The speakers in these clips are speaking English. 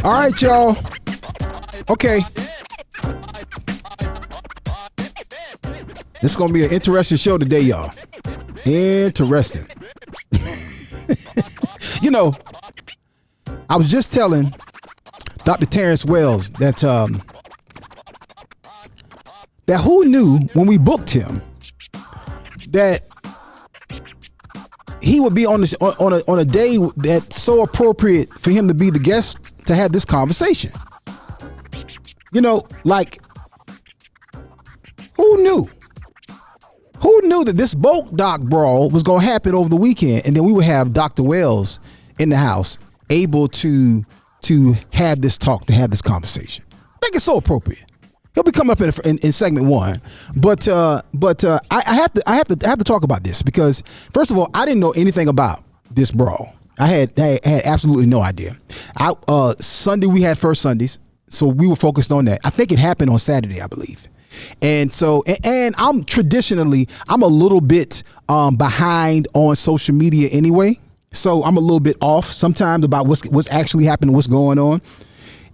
All right, y'all. Okay. This is going to be an interesting show today, y'all. Interesting. You know, I was just telling Dr. Terrence Wells that that who knew when we booked him that he would be on a day that's so appropriate for him to be the guest to have this conversation. You know, like, who knew? Who knew that this boat dock brawl was going to happen over the weekend, and then we would have Dr. Wells in the house able to have this talk, to have this conversation. I think it's so appropriate. He'll be coming up in segment one, but I have to talk about this because, first of all, I didn't know anything about this brawl. I had absolutely no idea. Sunday we had First Sundays, so we were focused on that. I think it happened on Saturday, I believe. And so, and I'm a little bit behind on social media anyway. So I'm a little bit off sometimes about what's actually happening, what's going on.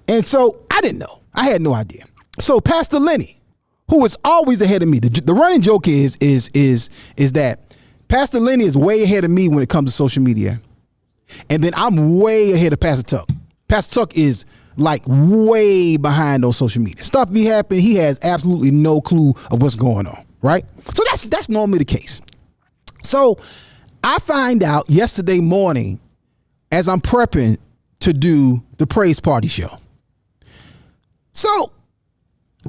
And so I didn't know. I had no idea. So Pastor Lenny, who is always ahead of me, the running joke is that Pastor Lenny is way ahead of me when it comes to social media. And then I'm way ahead of Pastor Tuck. Pastor Tuck is like way behind on social media. Stuff be happening, he has absolutely no clue of what's going on, right? So that's normally the case. So I find out yesterday morning as I'm prepping to do the Praise Party show. So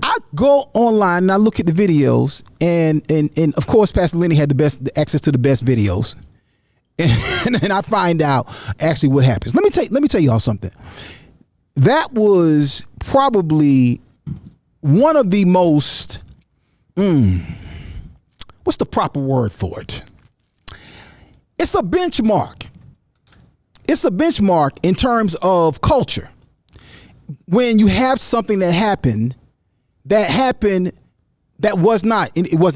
I go online and I look at the videos, and of course Pastor Lenny had the access to the best videos. And I find out actually what happens. Let me tell y'all something. That was probably one of the most, what's the proper word for it? It's a benchmark. It's a benchmark in terms of culture. When you have something that happened that wasn't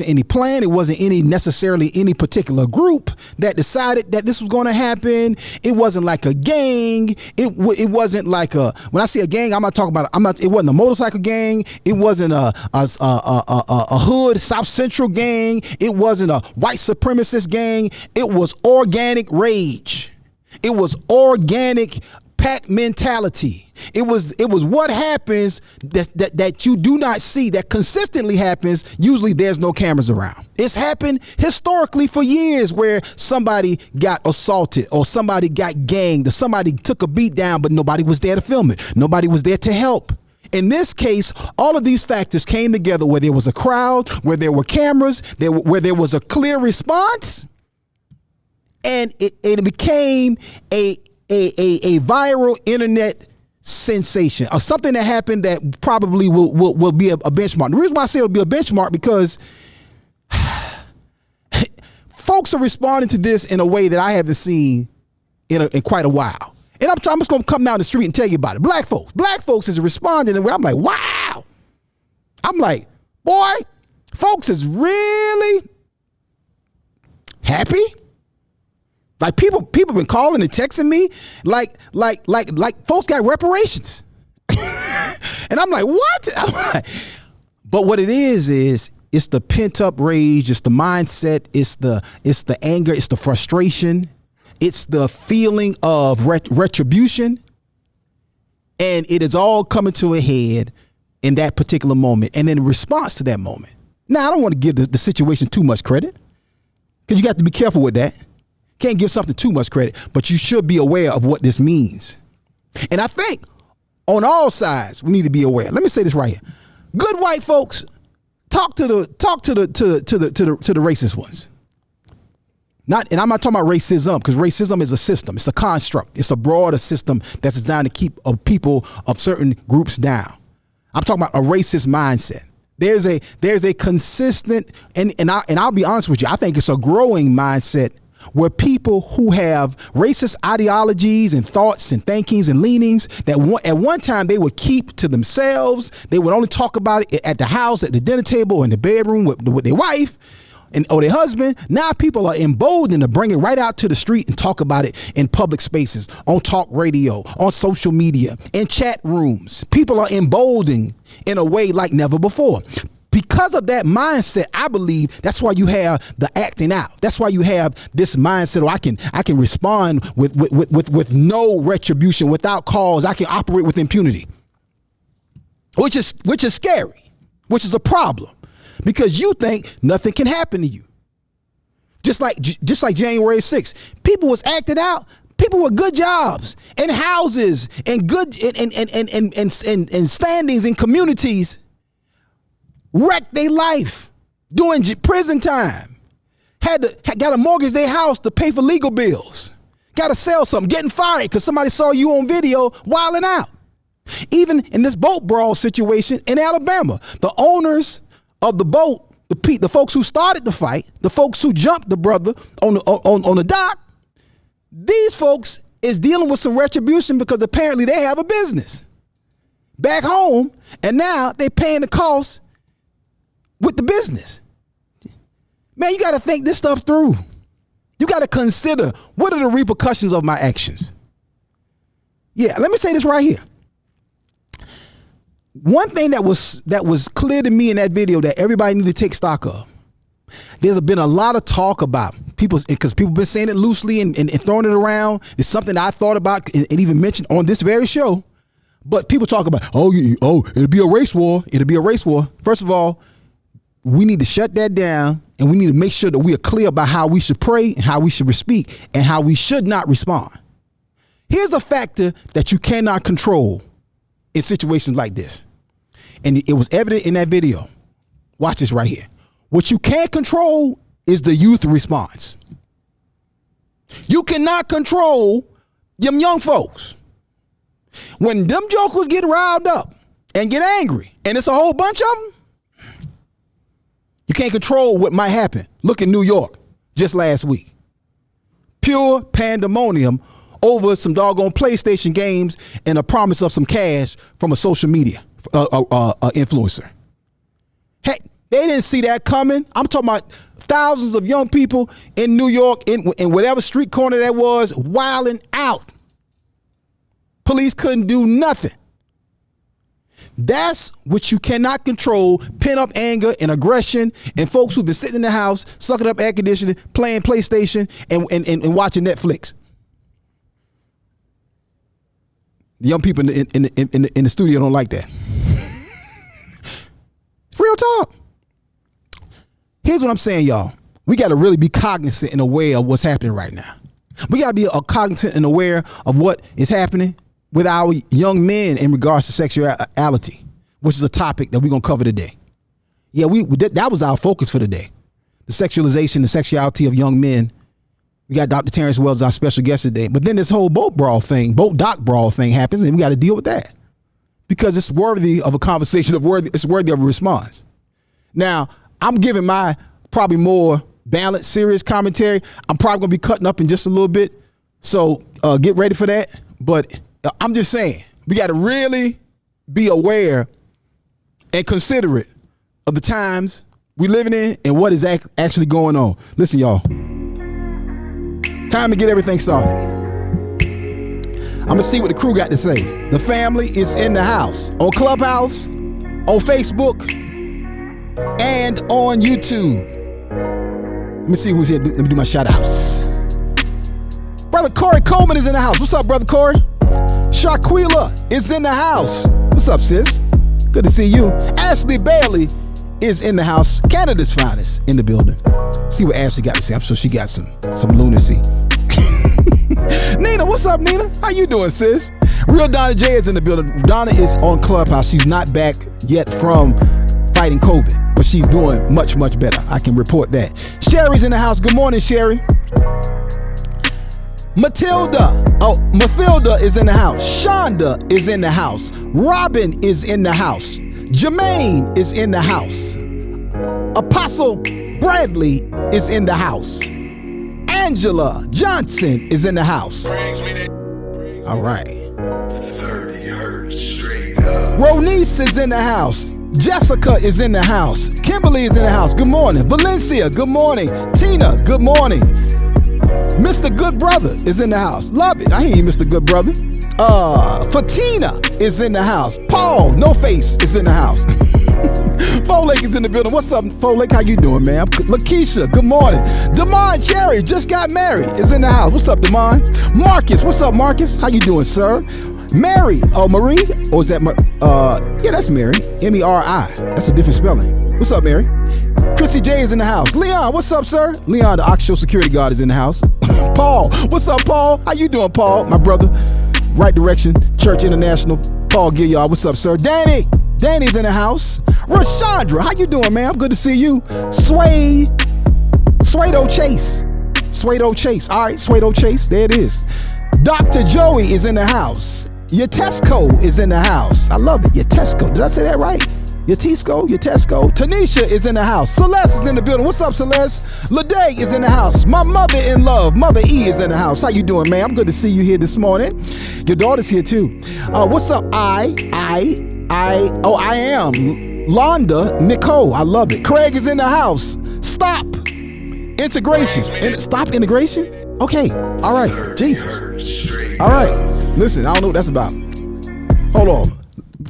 any plan. It wasn't necessarily any particular group that decided that this was going to happen. It wasn't like a gang. It wasn't like when I say a gang, it wasn't a motorcycle gang. It wasn't a hood South Central gang. It wasn't a white supremacist gang. It was organic rage. It was organic pack mentality. It was what happens that you do not see, that consistently happens. Usually there's no cameras around. It's happened historically for years where somebody got assaulted or somebody got ganged or somebody took a beat down, but nobody was there to film it. Nobody was there to help. In this case, all of these factors came together where there was a crowd, where there were cameras, where there was a clear response, and it became a viral internet sensation, or something that happened that probably will be a benchmark. The reason why I say it'll be a benchmark because folks are responding to this in a way that I haven't seen in quite a while. And I'm just going to come down the street and tell you about it. Black folks is responding in a way I'm like, wow. I'm like, boy, folks is really happy. Like people been calling and texting me like folks got reparations. And I'm like, what? But what it is it's the pent up rage. It's the mindset. It's the anger. It's the frustration. It's the feeling of retribution. And it is all coming to a head in that particular moment. And in response to that moment. Now, I don't want to give the situation too much credit, because you got to be careful with that. Can't give something too much credit, but you should be aware of what this means. And I think on all sides, we need to be aware. Let me say this right here. Good white folks, talk to the racist ones. And I'm not talking about racism, because racism is a system. It's a construct. It's a broader system that's designed to keep people of certain groups down. I'm talking about a racist mindset. There's a consistent, and I'll be honest with you, I think it's a growing mindset where people who have racist ideologies and thoughts and thinkings and leanings that at one time they would keep to themselves. They would only talk about it at the house, at the dinner table, or in the bedroom with their wife or their husband. Now people are emboldened to bring it right out to the street and talk about it in public spaces, on talk radio, on social media, in chat rooms. People are emboldened in a way like never before. Because of that mindset, I believe that's why you have the acting out. That's why you have this mindset, I can respond with no retribution, without cause. I can operate with impunity, which is scary, which is a problem, because you think nothing can happen to you. Just like January 6th, people was acted out. People with good jobs and houses and good and standings in communities wrecked their life doing prison time. Got to mortgage their house to pay for legal bills. Got to sell something, getting fired because somebody saw you on video wilding out. Even in this boat brawl situation in Alabama, the owners of the boat, the folks who started the fight, the folks who jumped the brother on the dock, these folks is dealing with some retribution because apparently they have a business back home, and now they paying the cost with the business. Man, you got to think this stuff through. You got to consider, what are the repercussions of my actions? Yeah, let me say this right here. One thing that was clear to me in that video that everybody need to take stock of. There's been a lot of talk about people, because people been saying it loosely and throwing it around. It's something that I thought about and even mentioned on this very show. But people talk about, it'll be a race war. It'll be a race war. First of all, we need to shut that down, and we need to make sure that we are clear about how we should pray and how we should speak and how we should not respond. Here's a factor that you cannot control in situations like this. And it was evident in that video. Watch this right here. What you can't control is the youth response. You cannot control them young folks. When them jokers get riled up and get angry, and it's a whole bunch of them, you can't control what might happen. Look in New York just last week. Pure pandemonium over some doggone PlayStation games and a promise of some cash from a social media influencer. Heck, they didn't see that coming. I'm talking about thousands of young people in New York, in whatever street corner that was, wilding out. Police couldn't do nothing. That's what you cannot control: pent-up anger and aggression, and folks who've been sitting in the house, sucking up air conditioning, playing PlayStation, and watching Netflix. The young people in the studio don't like that. It's real talk. Here's what I'm saying, y'all. We got to really be cognizant and aware of what's happening right now. We got to be cognizant and aware of what is happening with our young men in regards to sexuality, which is a topic that we're going to cover today. Yeah, that was our focus for today. The sexualization, the sexuality of young men. We got Dr. Terrence Wells, our special guest today. But then this whole boat dock brawl thing happens, and we got to deal with that because it's worthy of a conversation, it's worthy of a response. Now, I'm giving my probably more balanced, serious commentary. I'm probably going to be cutting up in just a little bit. So get ready for that. But I'm just saying, we got to really be aware and considerate of the times we living in and what is actually going on. Listen, y'all. Time to get everything started. I'm going to see what the crew got to say. The family is in the house. On Clubhouse, on Facebook, and on YouTube. Let me see who's here. Let me do my shout outs. Brother Corey Coleman is in the house. What's up, Brother Corey? Shaquila is in the house. What's up, sis? Good to see you. Ashley Bailey is in the house. Canada's finest in the building. See what Ashley got to say. I'm sure she got some lunacy. Nina, what's up, Nina? How you doing, sis? Real Donna J is in the building. Donna is on Clubhouse. She's not back yet from fighting COVID, but she's doing much, much better. I can report that. Sherry's in the house. Good morning, Sherry. Mathilda is in the house. Shonda is in the house. Robin is in the house. Jermaine is in the house. Apostle Bradley is in the house. Angela Johnson is in the house. All right. 30 hertz straight up. Ronice is in the house. Jessica is in the house. Kimberly is in the house. Good morning. Valencia, good morning. Tina, good morning. Mr. Good Brother is in the house. Love it. I hear you, Mr. Good Brother. Fatina is in the house. Paul, No Face, is in the house. Fo Lake is in the building. What's up, Fo Lake? How you doing, man? Lakeisha, good morning. Damon Cherry just got married, is in the house. What's up, Damon? Marcus, what's up, Marcus? How you doing, sir? Mary, Marie? Or is that, yeah, that's Mary. M-E-R-I. That's a different spelling. What's up, Mary? Chrissy J is in the house. Leon, what's up, sir? Leon, the Oxshow security guard, is in the house. Paul, what's up, Paul? How you doing, Paul? My brother. Right Direction Church International. Paul Gilliard, what's up, sir? Danny's in the house. Rashandra, how you doing, man? I'm good to see you. Swado Chase. All right, Swado Chase, there it is. Dr. Joey is in the house. Yatesco is in the house. I love it, Yatesco. Did I say that right? Yatesco. Tanisha is in the house. Celeste is in the building. What's up, Celeste? Ladae is in the house. My mother in love, Mother E, is in the house. How you doing, man? I'm good to see you here this morning. Your daughter's here too. What's up? I am Londa Nicole. I love it. Craig is in the house. Stop integration. Stop integration? Okay. All right. Jesus. All right. Listen, I don't know what that's about. Hold on.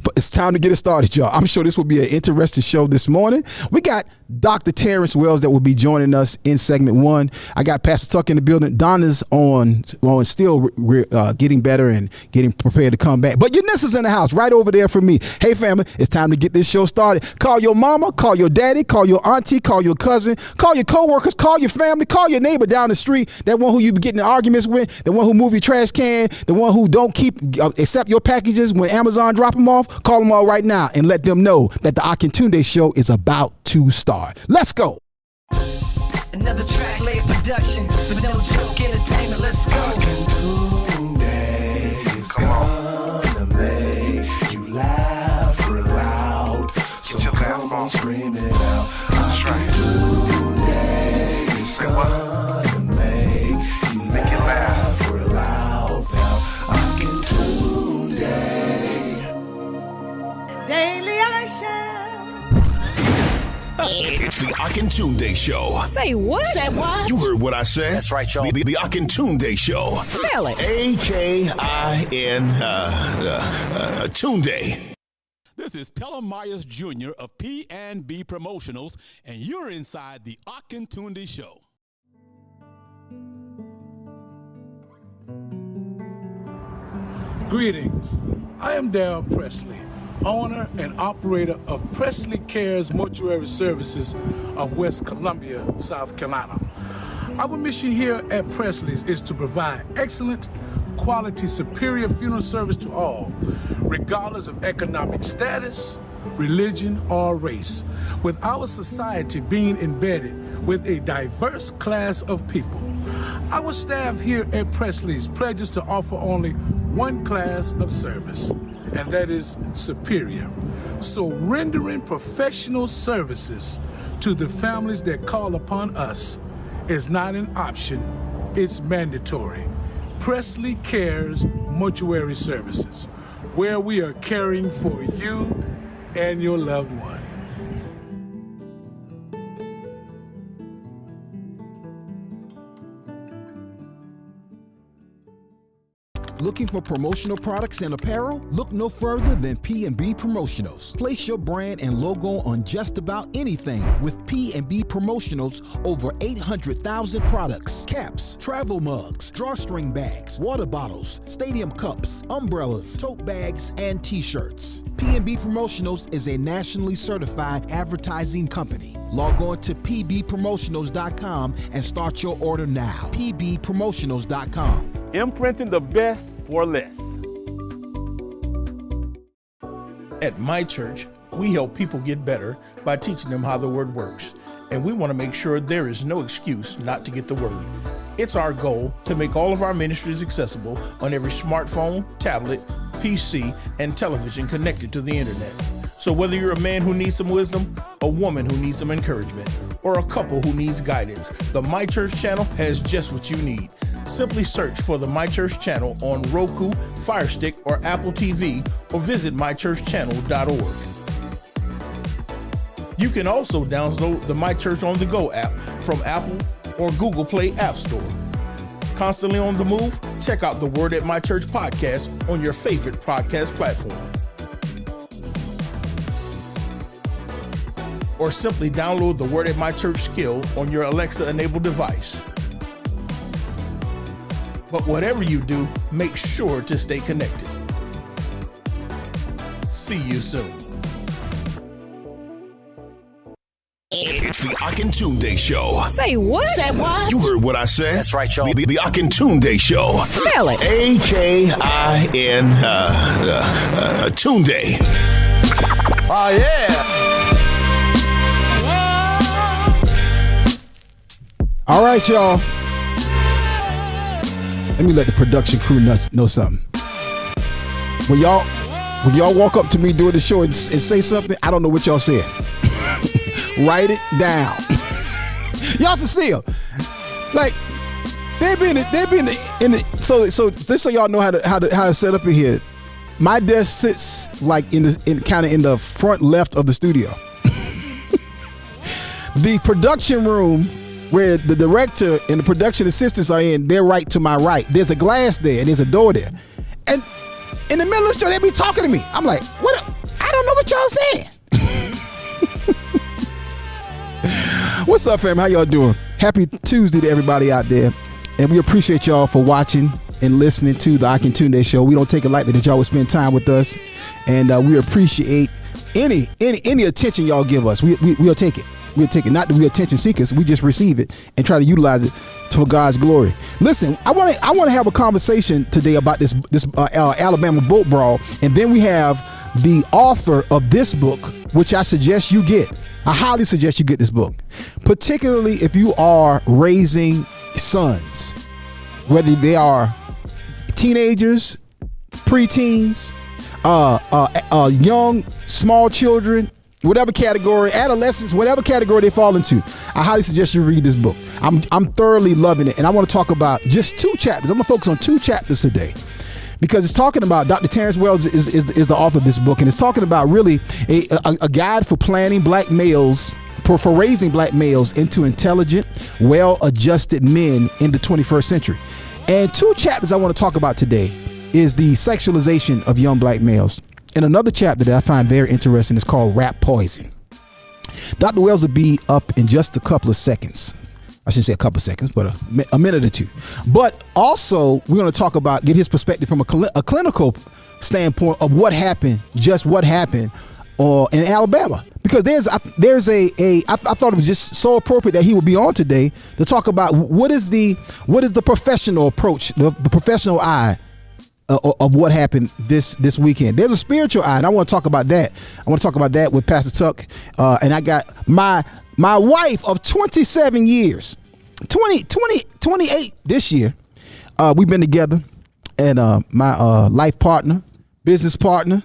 But it's time to get it started, y'all. I'm sure this will be an interesting show this morning. We got Dr. Terrence Wells that will be joining us in segment 1. I got Pastor Tuck in the building. Donna's on still getting better and getting prepared to come back. But Eunice is in the house right over there for me. Hey, family, it's time to get this show started. Call your mama, call your daddy, call your auntie, call your cousin, call your coworkers, call your family, call your neighbor down the street, that one who you be getting in arguments with, the one who move your trash can, the one who don't accept your packages when Amazon drop them off. Call them all right now and let them know that the Akintunde show is about to start. Let's go. Another track, layer production, but no joke, entertainment. Let's go. Akintunde is gonna make you laugh real loud. So come on, scream it out. Akintunde is gonna make you laugh real loud. Now, Akintunde. Daily I shall. It's the Akintunde Show. Say what? Say what? You heard what I said. That's right, y'all. The Akintunde Show. Spell it. A-K-I-N Tunde. This is Pelham Myers Jr. of P&B Promotionals, and you're inside the Akintunde Show. Greetings. I am Darrell Presley, owner and operator of Presley Cares Mortuary Services of West Columbia, South Carolina. Our mission here at Presley's is to provide excellent, quality, superior funeral service to all, regardless of economic status, religion, or race, with our society being embedded with a diverse class of people. Our staff here at Presley's pledges to offer only one class of service, and that is superior. So rendering professional services to the families that call upon us is not an option, it's mandatory. Presley Cares Mortuary Services, where we are caring for you and your loved one. Looking for promotional products and apparel? Look no further than P&B Promotionals. Place your brand and logo on just about anything with P&B Promotionals. Over 800,000 products, caps, travel mugs, drawstring bags, water bottles, stadium cups, umbrellas, tote bags, and t-shirts. P&B Promotionals is a nationally certified advertising company. Log on to pbpromotionals.com and start your order now. pbpromotionals.com. Imprinting the best for less. At my church, we help people get better by teaching them how the word works. And we want to make sure there is no excuse not to get the word. It's our goal to make all of our ministries accessible on every smartphone, tablet, PC, and television connected to the internet. So whether you're a man who needs some wisdom, a woman who needs some encouragement, or a couple who needs guidance, the My Church channel has just what you need. Simply search for the My Church channel on Roku, Fire Stick, or Apple TV, or visit mychurchchannel.org. You can also download the My Church on the Go app from Apple or Google Play App Store. Constantly on the move? Check out the Word at My Church podcast on your favorite podcast platform. Or simply download the Word at My Church skill on your Alexa-enabled device. But whatever you do, make sure to stay connected. See you soon. It's the Akintunde Show. Say what? Say what? You heard what I said. That's right, y'all. The Akintunde Show. Spell it. A-K-I-N Tunde. Oh, yeah. All right, y'all. Let me let the production crew know something. When y'all walk up to me during the show and say something, I don't know what y'all said. Write it down. Y'all should see them. Like they be in the so just so y'all know how to set up in here. My desk sits like kind of in the front left of the studio. The production room where the director and the production assistants are in, they're right to my right. There's a glass there and there's a door there. And in the middle of the show, they be talking to me. I'm like, what? I don't know what y'all saying. What's up, fam? How y'all doing? Happy Tuesday to everybody out there. And we appreciate y'all for watching and listening to the Akintunde Show. We don't take it lightly that y'all would spend time with us. And we appreciate any attention y'all give us. We'll take it. We'll take it. Not that we're attention seekers. We just receive it and try to utilize it for God's glory. Listen, I want to have a conversation today about this Alabama boat brawl, and then we have the author of this book, which I suggest you get. I highly suggest you get this book, particularly if you are raising sons, whether they are teenagers, preteens, young, small children, whatever category, adolescents, whatever category they fall into. I highly suggest you read this book. I'm thoroughly loving it, and I want to talk about just 2 chapters. I'm gonna focus on 2 chapters today, because it's talking about Dr. Terrence Wells is the author of this book, and it's talking about really a guide for planning black males, for raising black males into intelligent, well-adjusted men in the 21st century. And 2 chapters I want to talk about today is the sexualization of young black males. And another chapter that I find very interesting is called Rap Poison. Dr. Wells will be up in just a couple of seconds. I shouldn't say a couple of seconds, but a minute or 2. But also, we're going to talk about, get his perspective from a clinical standpoint of what happened in Alabama. Because I thought it was just so appropriate that he would be on today to talk about what is the professional approach, the professional eye of what happened this weekend. There's a spiritual eye, and I want to talk about that. I want to talk about that with Pastor Tuck, and I got my wife of 27 years, 28 this year. We've been together, and my life partner, business partner,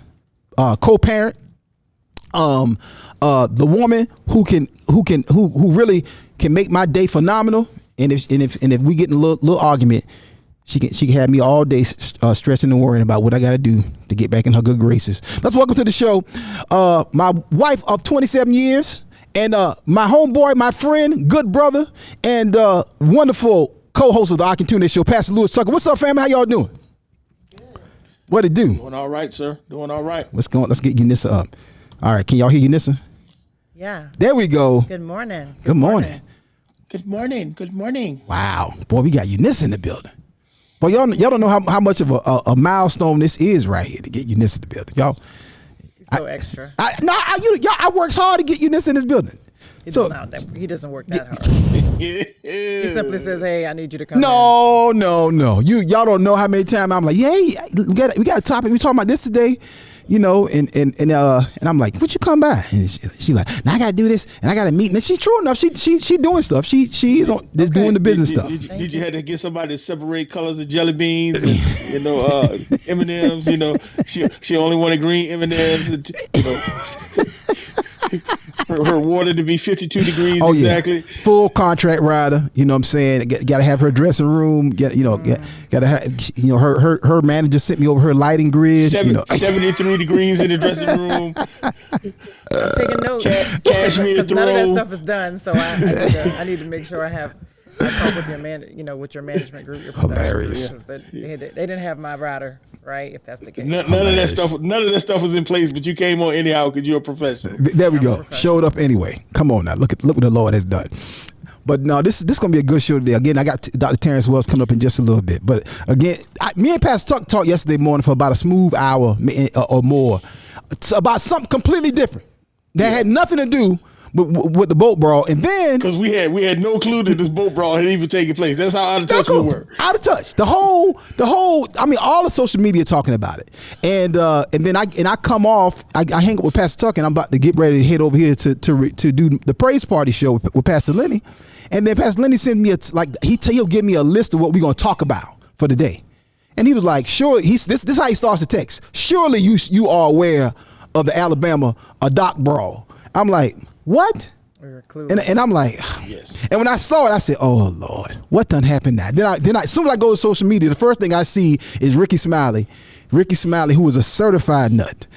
co-parent, the woman who really can make my day phenomenal. And if we get in a little argument, she can have me all day stressing and worrying about what I got to do to get back in her good graces. Let's welcome to the show my wife of 27 years and my homeboy, my friend, good brother, and wonderful co-host of the Akintunde Show, Pastor Lewis Tucker. What's up, family? How y'all doing? Good. What it do? Doing all right, sir. Doing all right. Let's get Unissa up. All right, can y'all hear Unissa? Yeah. There we go. Good morning. Good morning. Good morning. Good morning. Wow, boy, we got Unissa in the building. Boy, y'all don't know how much of a milestone this is right here to get Unissa in the building, y'all. So extra. I worked hard to get Unissa in this building. He doesn't work that hard. He simply says, "Hey, I need you to come." No. Y'all don't know how many times I'm like, "Hey, we got a topic. We talking about this today." you know, and I'm like, would you come by? And she like, now I gotta do this and I gotta meet. And she's true enough. She doing stuff. She's on doing the business stuff. Did you have to get somebody to separate colors of jelly beans and M&Ms? You know, she only wanted green M&Ms. You know, her water to be 52 degrees exactly. Yeah. Full contract rider. You know what I'm saying? Got to have her dressing room. Got to have her manager sent me over her lighting grid. 73 degrees in the dressing room. I'm taking notes because none of that stuff is done. So I need to make sure I talk with your with your management group. Your hilarious. They didn't have my rider, right? If that's the case. None of that stuff was in place, but you came on anyhow because you're a professional. There we go. Showed up anyway. Come on now. Look what the Lord has done. But no, this gonna be a good show today. Again, I got Dr. Terrence Wells coming up in just a little bit. But again, me and Pastor Tuck talked yesterday morning for about a smooth hour or more about something completely different that had nothing to do with the boat brawl. And then because we had no clue that this boat brawl had even taken place. That's how out of touch we were. Out of touch. The whole. I mean, all the social media talking about it. And then I come off. I hang up with Pastor Tuck, and I'm about to get ready to head over here to do the praise party show with Pastor Lenny. And then Pastor Lenny sends me he'll give me a list of what we're gonna talk about for the day. And he was like, sure. This is how he starts the text. Surely you are aware of the Alabama dock brawl. I'm like, what? And I'm like, yes. And when I saw it, I said, oh Lord, what done happened now? Then as soon as I go to social media, the first thing I see is Ricky Smiley, who was a certified nut.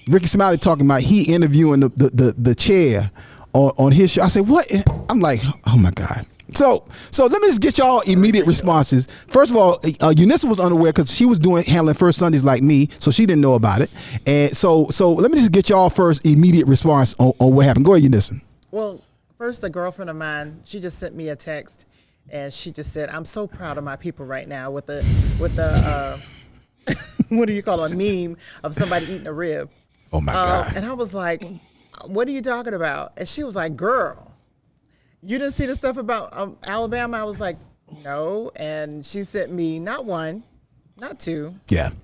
Ricky Smiley talking about he interviewing the chair on his show. I said, what? I'm like, oh my God. So let me just get y'all immediate responses. First of all, Eunice was unaware because she was handling First Sundays like me, so she didn't know about it. And so let me just get y'all first immediate response on what happened. Go ahead, Eunice. Well, first, a girlfriend of mine, she just sent me a text, and she just said, "I'm so proud of my people right now," with the what do you call a meme of somebody eating a rib. Oh my God! And I was like, "What are you talking about?" And she was like, "Girl, you didn't see the stuff about Alabama?" I was like, "No." And she sent me not one, not two,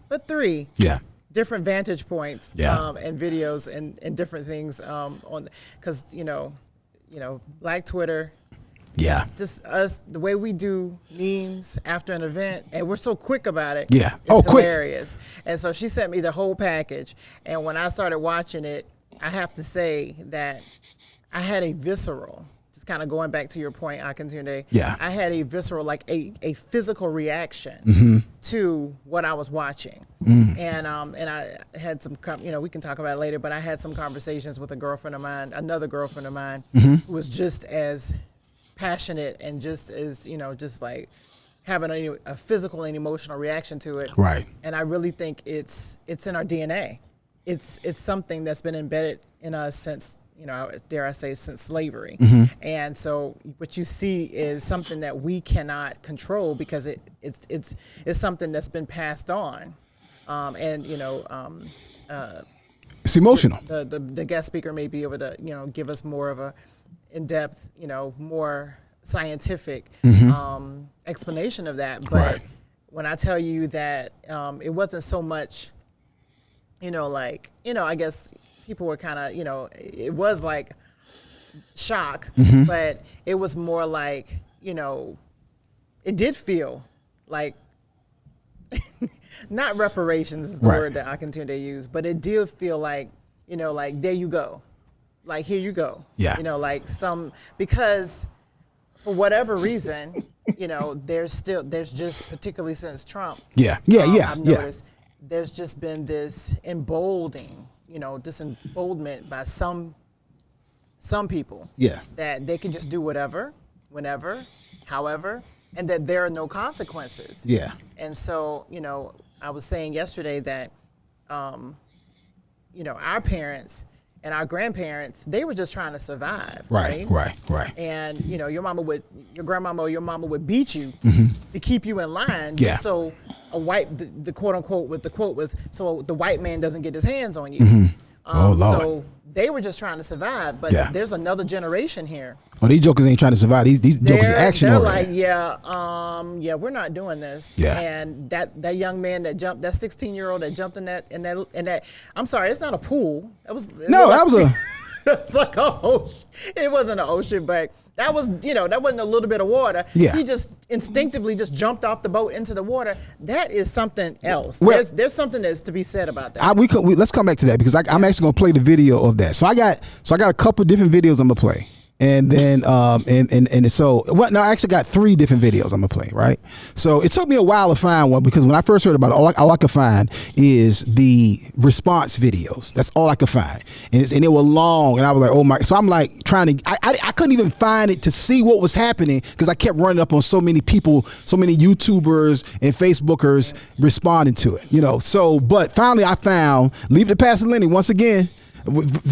but three. Different vantage points and videos and different things on because Black Twitter, just us, the way we do memes after an event, and we're so quick about it. It's hilarious. And so she sent me the whole package, and when I started watching it, I have to say that I had a visceral, just kind of going back to your point, Akintunde, I had a visceral, like a physical reaction to what I was watching. And I had some, we can talk about it later, but I had some conversations with another girlfriend of mine, who was just as passionate and just as, just like having a physical and emotional reaction to it. Right. And I really think it's in our DNA. It's something that's been embedded in us since, dare I say, since slavery. And so what you see is something that we cannot control because it's something that's been passed on. It's emotional. The guest speaker may be able to, give us more of a in-depth, more scientific explanation of that. But when I tell you that it wasn't so much, I guess people were kind of, it was like shock, but it was more like, it did feel like, not reparations is the word that Akintunde used, but it did feel like, like there you go. Like, here you go. Yeah. Because for whatever reason, there's just, particularly since Trump. I've noticed there's just been this emboldening, this emboldenment by some people. That they can just do whatever, whenever, however, and that there are no consequences. And so, I was saying yesterday that, our parents and our grandparents, they were just trying to survive. Right. And, your grandmama or your mama would beat you to keep you in line just so the quote unquote, what the quote was, so the white man doesn't get his hands on you. Oh, Lord. So they were just trying to survive, but there's another generation here Oh, these jokers ain't trying to survive. These jokers are action They're oriented. like, yeah, we're not doing this. Yeah. And that young man that jumped, that 16-year-old that jumped in that. I'm sorry, it's not a pool. That was a. It's like a ocean. It wasn't an ocean, but that was, that wasn't a little bit of water. Yeah. He just instinctively just jumped off the boat into the water. That is something else. Well, there's something that's to be said about that. Let's come back to that because I'm actually gonna play the video of that. So I got a couple different videos I'm gonna play. And then I actually got 3 different videos I'm gonna play, right? So it took me a while to find one because when I first heard about it, all I could find is the response videos. That's all I could find, and they were long, and I was like, oh my! So I'm like trying to, I couldn't even find it to see what was happening because I kept running up on so many people, so many YouTubers and Facebookers responding to it, So, but finally I found Leave It to Pastor Lenny once again.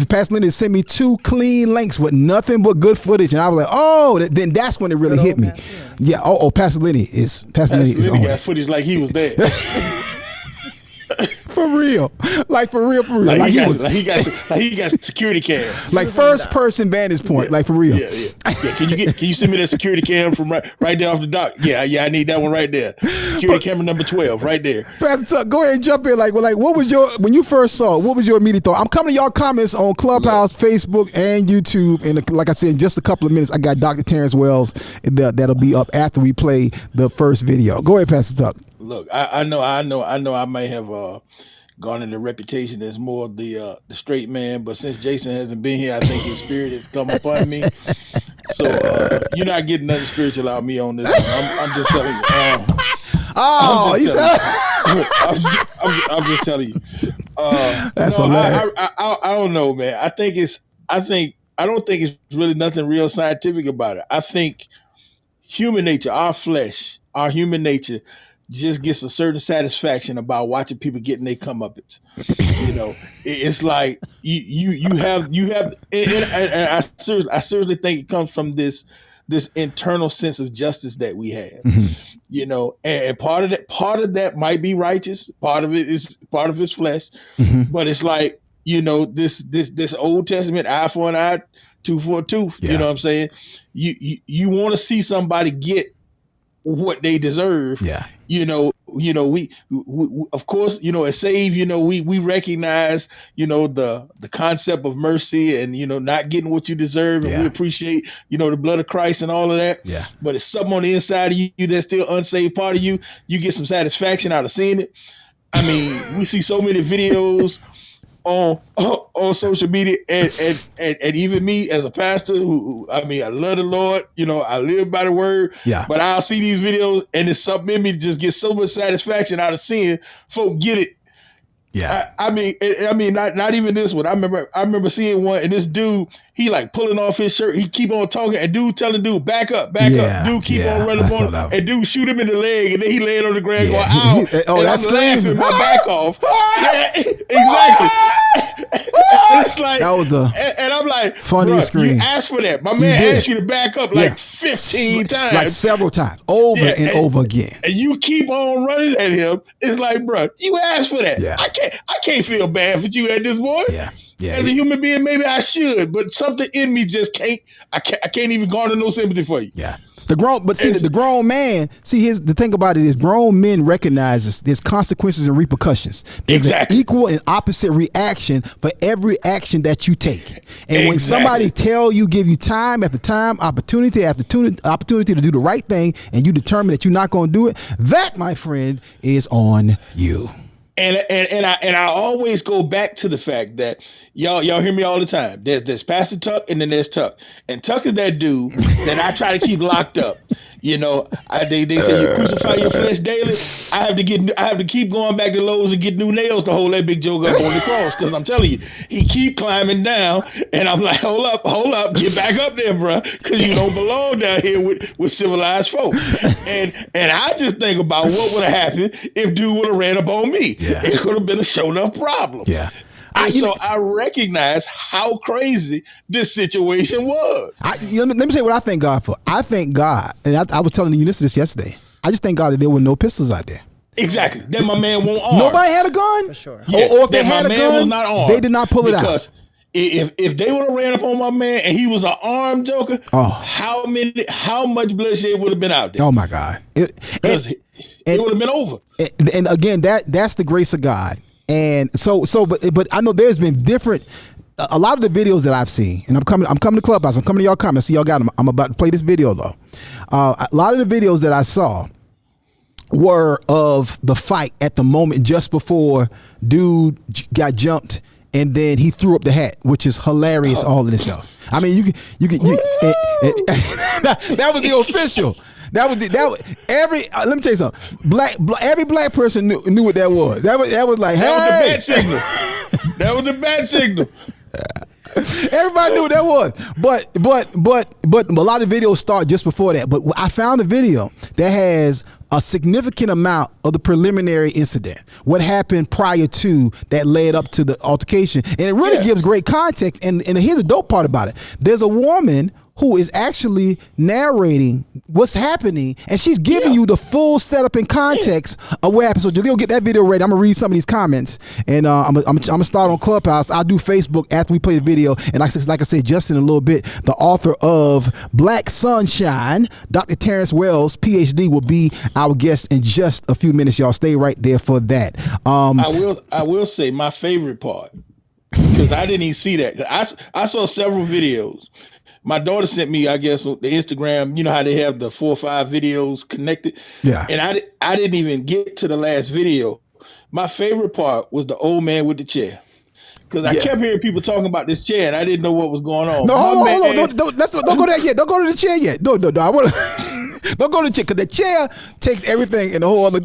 Pastor Lenny sent me 2 clean links with nothing but good footage, and I was like, "Oh!" Then that's when it really hit me. Yeah. Oh, Pastor Lenny is on got footage like he was there. For real. Like for real. Like he got security cam. Like first person vantage point. Like for real. Yeah. Can you send me that security cam from right there off the dock? Yeah, I need that one right there. Security camera number 12 right there. Pastor Tuck, go ahead and jump in. Like what was when you first saw it, what was your immediate thought? I'm coming to y'all comments on Clubhouse, Facebook, and YouTube. And like I said, in just a couple of minutes, I got Dr. Terrence Wells that'll be up after we play the first video. Go ahead, Pastor Tuck. Look, I know I might have garnered a reputation as more of the straight man, but since Jason hasn't been here, I think his spirit has come upon me. So you're not getting nothing spiritual out of me on this one. I'm just telling you. I'm just telling you. That's hilarious. I don't know, man. I don't think it's really nothing real scientific about it. I think human nature, our flesh, our human nature just gets a certain satisfaction about watching people getting their comeuppance. It's like you have, and I seriously think it comes from this internal sense of justice that we have. Mm-hmm. And part of that might be righteous. Part of it is flesh, mm-hmm. But it's like this Old Testament eye for an eye, tooth for a tooth. Yeah. You know what I'm saying? You want to see somebody get what they deserve. Yeah. We of course, as saved, we recognize, the concept of mercy and, not getting what you deserve. And we appreciate, the blood of Christ and all of that. Yeah. But it's something on the inside of you that's still unsaved part of you. You get some satisfaction out of seeing it. I mean, we see so many videos on social media and even me as a pastor who I love the Lord, I live by the word, but I'll see these videos and it's something in me to just get so much satisfaction out of seeing folk get it. Yeah. I mean, not even this one. I remember seeing one and this dude, he like pulling off his shirt. He keep on talking and dude telling dude, back up. Dude keep on running on and dude shoot him in the leg and then he laid on the ground going, ow. And that's I'm laughing my back off. Yeah, exactly. It's like, that was and I'm like, funny scream. You asked for that. My man asked you to back up like 15 times. Like several times. Over and over again. And you keep on running at him. It's like, bro, you asked for that. Yeah. I can't feel bad for you at this point. Yeah. Yeah. As a human being, maybe I should, but something in me just can't. I can't even garner no sympathy for you. Yeah. The grown man. See, the thing about it is, grown men recognize there's consequences and repercussions. There's an equal and opposite reaction for every action that you take. And when somebody give you time after time, opportunity after opportunity to do the right thing, and you determine that you're not going to do it, that, my friend, is on you. And I always go back to the fact that y'all hear me all the time. There's Pastor Tuck and then there's Tuck. And Tuck is that dude that I try to keep locked up. They say you crucify your flesh daily. I have to keep going back to Lowe's and get new nails to hold that big joke up on the cross. Because I'm telling you, he keep climbing down, and I'm like, hold up, get back up there, bro, because you don't belong down here with civilized folk. And I just think about what would have happened if dude would have ran up on me. Yeah. It could have been a show enough problem. Yeah. I recognize how crazy this situation was. Let me say what I thank God for. I thank God, and I was telling you this yesterday. I just thank God that there were no pistols out there. Exactly. That my man won't arm. Nobody had a gun? For sure. Yeah, or if they had a gun, they did not pull it out. if they would have ran up on my man and he was an armed joker, how much bloodshed would have been out there? Oh my God. It would have been over. And again, that's the grace of God. And but I know there's been different. A lot of the videos that I've seen, and I'm coming to Clubhouse. I'm coming to y'all comments. See y'all got them. I'm about to play this video though. A lot of the videos that I saw were of the fight at the moment just before dude got jumped, and then he threw up the hat, which is hilarious all in itself. I mean, that was the official. That was every. Let me tell you something. Every black person knew what that was. That was like, hey. That was the bat signal. That was the bat signal. Everybody knew what that was, but a lot of videos start just before that. But I found a video that has a significant amount of the preliminary incident, what happened prior to that led up to the altercation, and it really gives great context. And here's the dope part about it: there's a woman who is actually narrating what's happening, and she's giving you the full setup and context of what happened. So Jaleel, get that video ready. I'm gonna read some of these comments, and I'm gonna start on Clubhouse. I'll do Facebook after we play the video, and like I said, just in a little bit, the author of Black Sunshine, Dr. Terrence Wells, PhD, will be our guest in just a few minutes. Y'all stay right there for that. I will say my favorite part, because I didn't even see that. I saw several videos. My daughter sent me, I guess, the Instagram. You know how they have the 4 or 5 videos connected. Yeah. And I didn't even get to the last video. My favorite part was the old man with the chair, because I kept hearing people talking about this chair, and I didn't know what was going on. No, hold on. Don't go there yet. Don't go to the chair yet. No. I want to. Don't go to the chair, because the chair takes everything in a whole other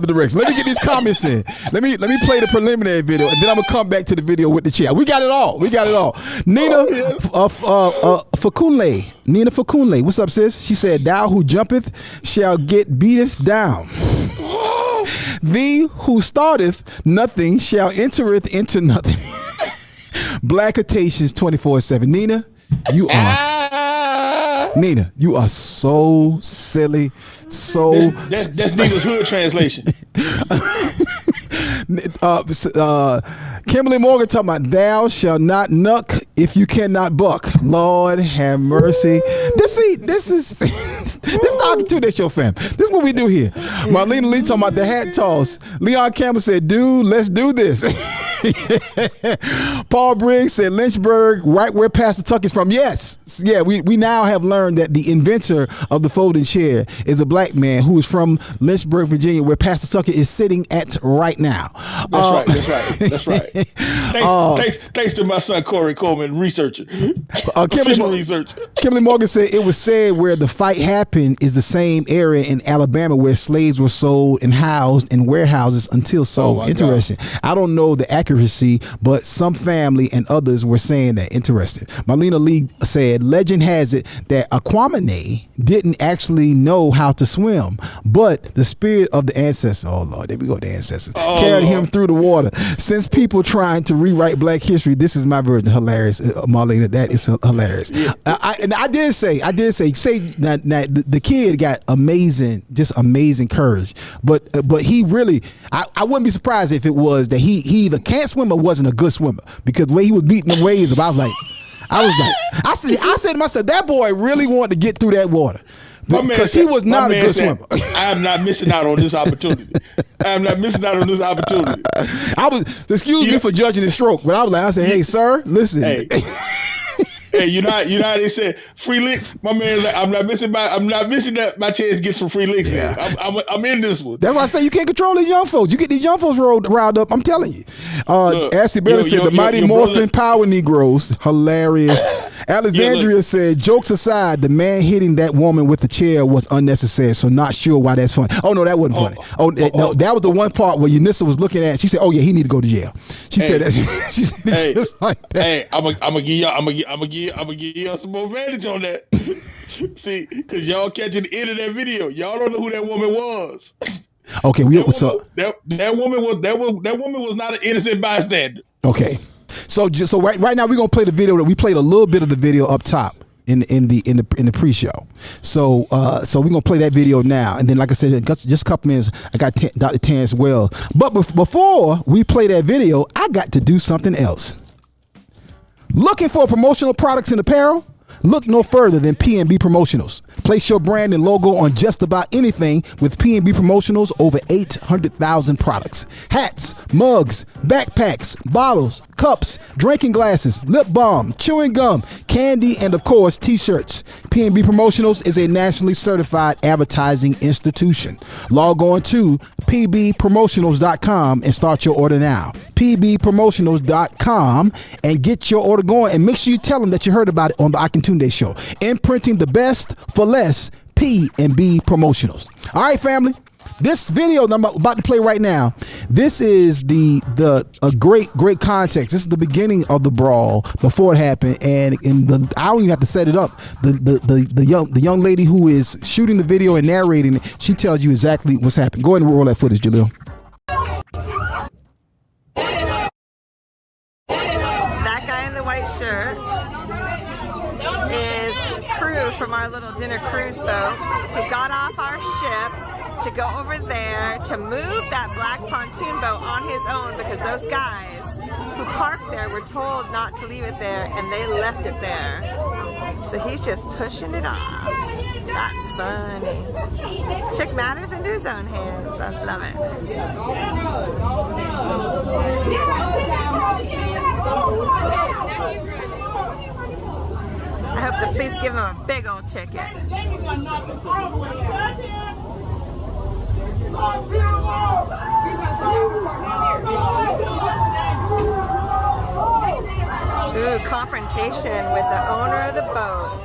direction. Let me get these comments in. Let me play the preliminary video, and then I'm gonna come back to the video with the chair. We got it all. Nina Fakunle. Nina Fakunle. What's up, sis? She said, "Thou who jumpeth shall get beateth down. Thee who starteth nothing shall entereth into nothing." Blackatations 24/7. Nina, Nina, you are so silly. That's Nina's hood translation. Kimberly Morgan talking about, "Thou shalt not nuck if you cannot buck." Lord have mercy. This is the Akintunde Show, fam. This is what we do here. Marlena Lee talking about the hat toss. Leon Campbell said, "Dude, let's do this." Paul Briggs said, "Lynchburg, right where Pastor Tuck is from." Yes. Yeah, we now have learned that the inventor of the folding chair is a black man who is from Lynchburg, Virginia, where Pastor Tucker is sitting at right now. That's right. Thanks to my son Corey Coleman, researcher. Kimberly Morgan said, "It was said where the fight happened is the same area in Alabama where slaves were sold and housed in warehouses until sold." Interesting. God. I don't know the accuracy, but some family and others were saying that. Interesting. Marlena Lee said, "Legend has it that Aquamane didn't actually know how to swim, but the spirit of the ancestors," oh Lord, there we go, the ancestors, carried him through the water. Since people trying to rewrite black history, this is my version. Hilarious, Marlena, that is hilarious. Yeah. I did say that the kid got amazing courage, but he really, I wouldn't be surprised if it was that he either can't swim or wasn't a good swimmer, because the way he was beating the waves, I said to myself, that boy really wanted to get through that water, because he was not a good swimmer. I am not missing out on this opportunity. Excuse me for judging his stroke, but I said, "Hey, sir, listen." Hey. Hey, you know how they said free licks? My man, I'm not missing that my chance to get some free licks. Yeah. I'm in this one. That's why I say you can't control these young folks. You get these young folks riled up. I'm telling you. Ashley Bailey said the mighty morphin power Negroes. Hilarious. Alexandria said, "Jokes aside, the man hitting that woman with the chair was unnecessary, so not sure why that's funny." Oh no, that wasn't funny. No, that was the one part where Unissa was looking at. She said, "Oh yeah, he need to go to jail." She said that. She said just like that. Hey, I'm gonna give y'all some more advantage on that. See, because y'all catching the end of that video, y'all don't know who that woman was. Okay, that woman was not an innocent bystander. Okay, so right now we're gonna play the video that we played a little bit of the video up top in the pre-show. So we're gonna play that video now, and then like I said, in just a couple minutes, I got Dr. Terrence Wells. But before we play that video, I got to do something else. Looking for promotional products and apparel? Look no further than P&B Promotionals. Place your brand and logo on just about anything with P&B Promotionals. Over 800,000 products. Hats, mugs, backpacks, bottles, cups, drinking glasses, lip balm, chewing gum, candy, and of course, t-shirts. P&B Promotionals is a nationally certified advertising institution. Log on to pbpromotionals.com and start your order now. pbpromotionals.com and get your order going, and make sure you tell them that you heard about it on the Akintunde Show. Imprinting the best for less, P&B Promotionals. All right, family. This video that I'm about to play right now, this is a great context. This is the beginning of the brawl before it happened, and I don't even have to set it up. The young lady who is shooting the video and narrating it, she tells you exactly what's happened. Go ahead and roll that footage, Jaleel. That guy in the white shirt is crew from our little dinner cruise boat who got off our ship to go over there to move that black pontoon boat on his own, because those guys who parked there were told not to leave it there, and they left it there. So he's just pushing it off. That's funny. Took matters into his own hands. I love it. I hope the police give him a big old ticket. Ooh, confrontation with the owner of the boat.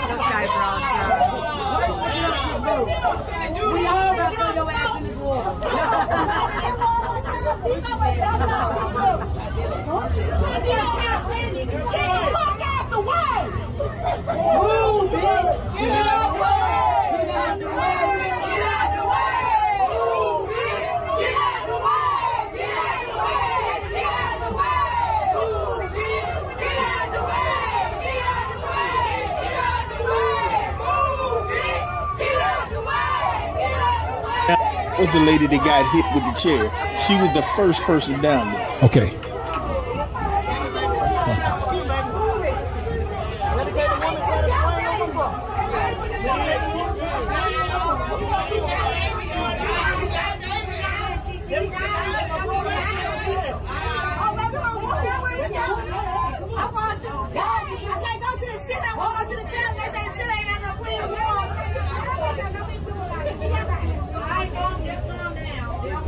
Those guys are all drunk. We all gonna throw your ass in this water. Move, bitch! Get out the way! Get out the way! Get out the way! Move, bitch! Get out the way! Get out the way! Get out the way! Move, bitch! Get out the way! Get out the way! Get out the way! Move, bitch! Get out the way! Get out the way! Was the lady that got hit with the chair. She was the first person down there. Okay.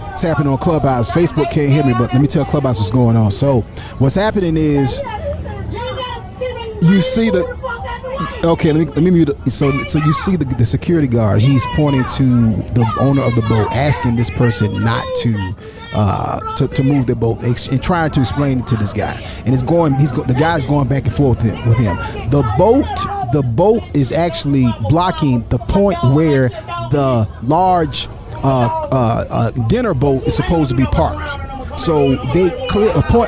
What's happening on Clubhouse? Facebook can't hear me, but let me tell Clubhouse what's going on. So what's happening is you see the okay. Let me mute. So you see the security guard. He's pointing to the owner of the boat, asking this person not to move the boat, and trying to explain it to this guy. And it's going. The guy's going back and forth with him. The boat is actually blocking the point where the large dinner boat is supposed to be parked. So they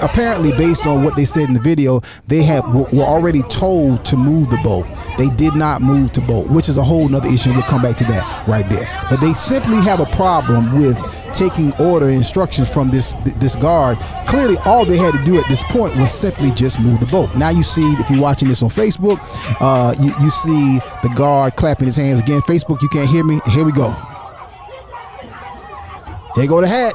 apparently, based on what they said in the video, they were already told to move the boat. They did not move the boat, which is a whole nother issue. We'll come back to that right there. But they simply have a problem with taking order and instructions from this guard. Clearly, all they had to do at this point was simply just move the boat. Now you see, if you're watching this on Facebook, you see the guard clapping his hands again. Facebook, you can't hear me. Here we go. There go the hat.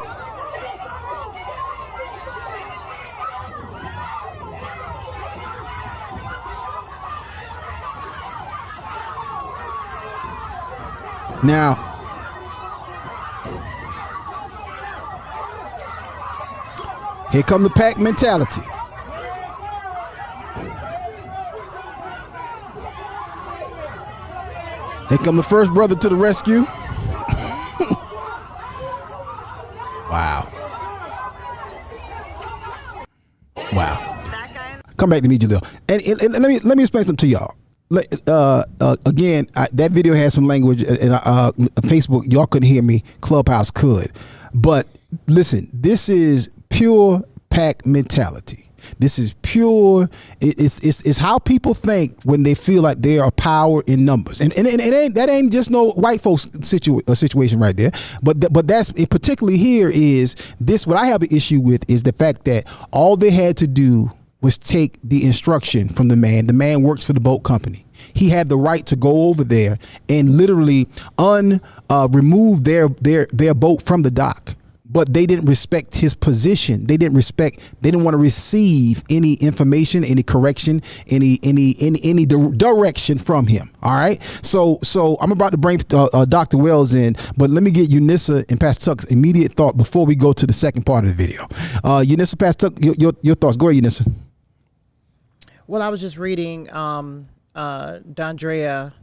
Now, here come the pack mentality. Here come the first brother to the rescue. Wow. That guy. Come back to me, Jaleel. And let me explain something to y'all. Again, that video has some language, and Facebook, y'all couldn't hear me. Clubhouse could. But listen, this is pure pack mentality. This is pure. It's how people think when they feel like they are power in numbers, and that ain't just no white folks situation right there. But that's particularly here is this. What I have an issue with is the fact that all they had to do was take the instruction from the man. The man works for the boat company. He had the right to go over there and literally remove their boat from the dock. But they didn't respect his position. They didn't want to receive any information, any correction, any direction from him. All right. So I'm about to bring Dr. Wells in, but let me get Eunice and Pastor Tuck's immediate thought before we go to the second part of the video. Eunice, Pastor Tuck, your thoughts. Go ahead, Eunice. Well, I was just reading Dondrea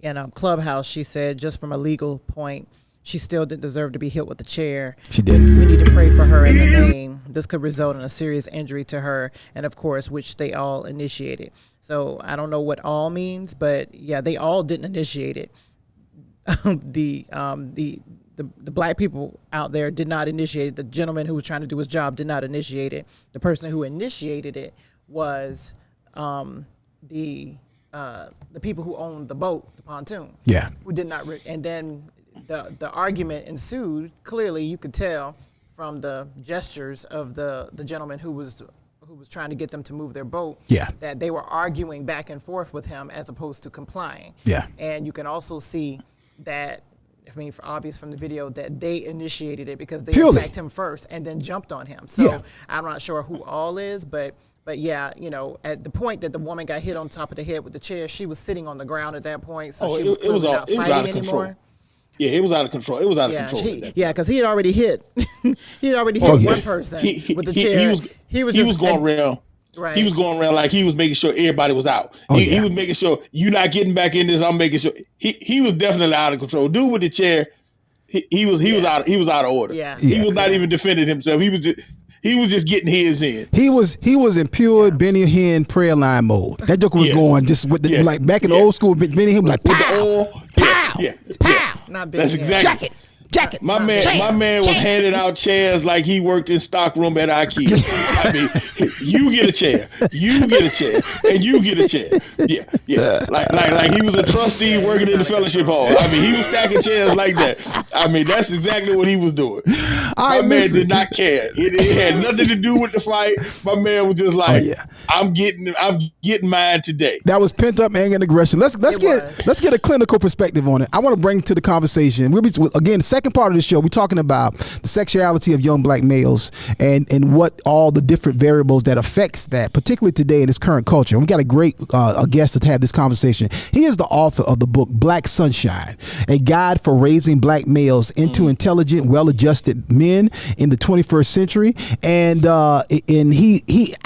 in Clubhouse. She said, just from a legal point, she still didn't deserve to be hit with a chair. She did. We need to pray for her in the name. This could result in a serious injury to her, and of course, which they all initiated. So I don't know what all means, but yeah, they all didn't initiate it. The black people out there did not initiate it. The gentleman who was trying to do his job did not initiate it. The person who initiated it was the people who owned the boat, the pontoon. Yeah. Who did not, and then the argument ensued. Clearly, you could tell from the gestures of the gentleman who was trying to get them to move their boat. Yeah. That they were arguing back and forth with him as opposed to complying. Yeah. And you can also see that, I mean, for obvious from the video, that they initiated it because they attacked him first and then jumped on him. So yeah. I'm not sure who all is, but yeah, you know, at the point that the woman got hit on top of the head with the chair, she was sitting on the ground at that point, so she was clearly not fighting anymore. Yeah, it was out of control. It was out of control. Because he had already hit. He had already hit one person with the chair. He was going around. Right. He was going around like he was making sure everybody was out. He was making sure you're not getting back in this. I'm making sure he was definitely out of control. Dude with the chair, he was out of order. Yeah. He was not even defending himself. He was just getting his in. He was in pure Benny Hinn prayer line mode. That joker was going just with the like back in the old school Benny Hinn, like with the oil. Pow. Not Benny Hinn. That's exactly. Jacket. My man was handing out chairs like he worked in stockroom at IKEA. I mean, you get a chair, you get a chair, and you get a chair. Yeah. Like he was a trustee working in the fellowship hall. I mean, he was stacking chairs like that. I mean, that's exactly what he was doing. My man did not care. It had nothing to do with the fight. My man was just like, I'm getting mine today. That was pent up anger and aggression. Let's get a clinical perspective on it. I want to bring to the conversation. We'll be again. Second part of the show, we're talking about the sexuality of young black males and what all the different variables that affects that, particularly today in this current culture. And we got a great guest to have this conversation. He is the author of the book Black Sunshine, a guide for raising black males into intelligent, well-adjusted men in the 21st century. And I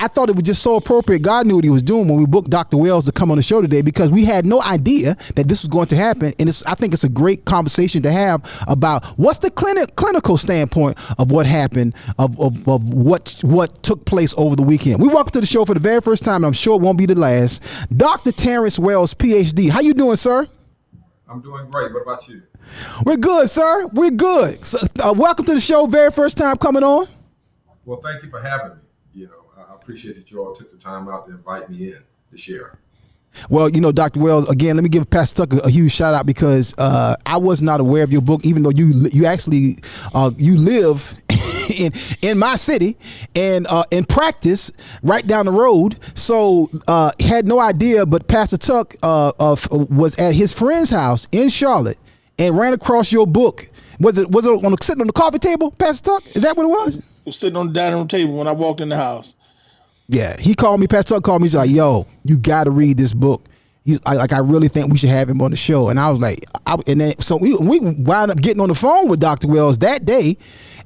thought it was just so appropriate. God knew what he was doing when we booked Dr. Wells to come on the show today, because we had no idea that this was going to happen. And I think it's a great conversation to have about what's the clinical standpoint of what happened, of what took place over the weekend. We welcome to the show for the very first time, and I'm sure it won't be the last, Dr. Terrence Wells, PhD. How you doing, sir? I'm doing great. What about you? We're good, sir. We're good. So, welcome to the show. Very first time coming on. Well, thank you for having me. You know, I appreciate that you all took the time out to invite me in to share. Well, you know, Dr. Wells, again, let me give Pastor Tucker a huge shout out, because I was not aware of your book, even though you actually you live in my city and in practice right down the road. So had no idea, but Pastor Tuck was at his friend's house in Charlotte and ran across your book. Was it sitting on the coffee table, Pastor Tuck? Is that what it was? It was sitting on the dining room table when I walked in the house. Yeah, he called me. Pastor Tuck called me. He's like, "Yo, you got to read this book." I really think we should have him on the show. And I was like, so we wound up getting on the phone with Dr. Wells that day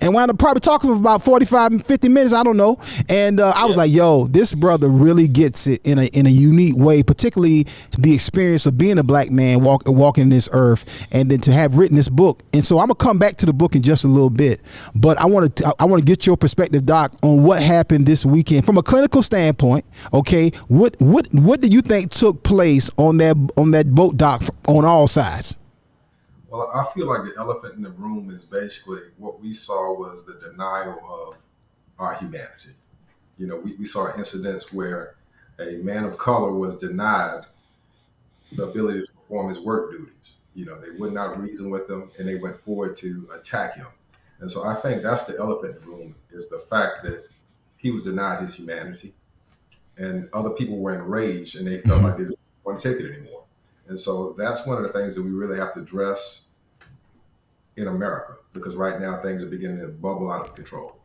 and wound up probably talking for about 45 and 50 minutes. I don't know. And I was like, yo, this brother really gets it in a unique way, particularly the experience of being a black man walking this earth, and then to have written this book. And so I'm gonna come back to the book in just a little bit, but I want to get your perspective, Doc, on what happened this weekend from a clinical standpoint. Okay, what do you think took place on that boat dock on all sides? Well, I feel like the elephant in the room is basically what we saw was the denial of our humanity. You know, we saw incidents where a man of color was denied the ability to perform his work duties. You know, they would not reason with him, and they went forward to attack him. And so I think that's the elephant in the room, is the fact that he was denied his humanity, and other people were enraged, and they felt like they didn't want to take it anymore. And so that's one of the things that we really have to address in America, because right now things are beginning to bubble out of control.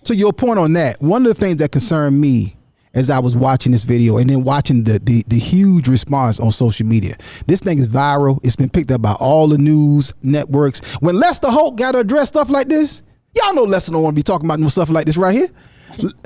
To your point on that, one of the things that concerned me as I was watching this video and then watching the huge response on social media, this thing is viral. It's been picked up by all the news networks. When Lester Holt got to address stuff like this, y'all know Lester don't want to be talking about no stuff like this right here.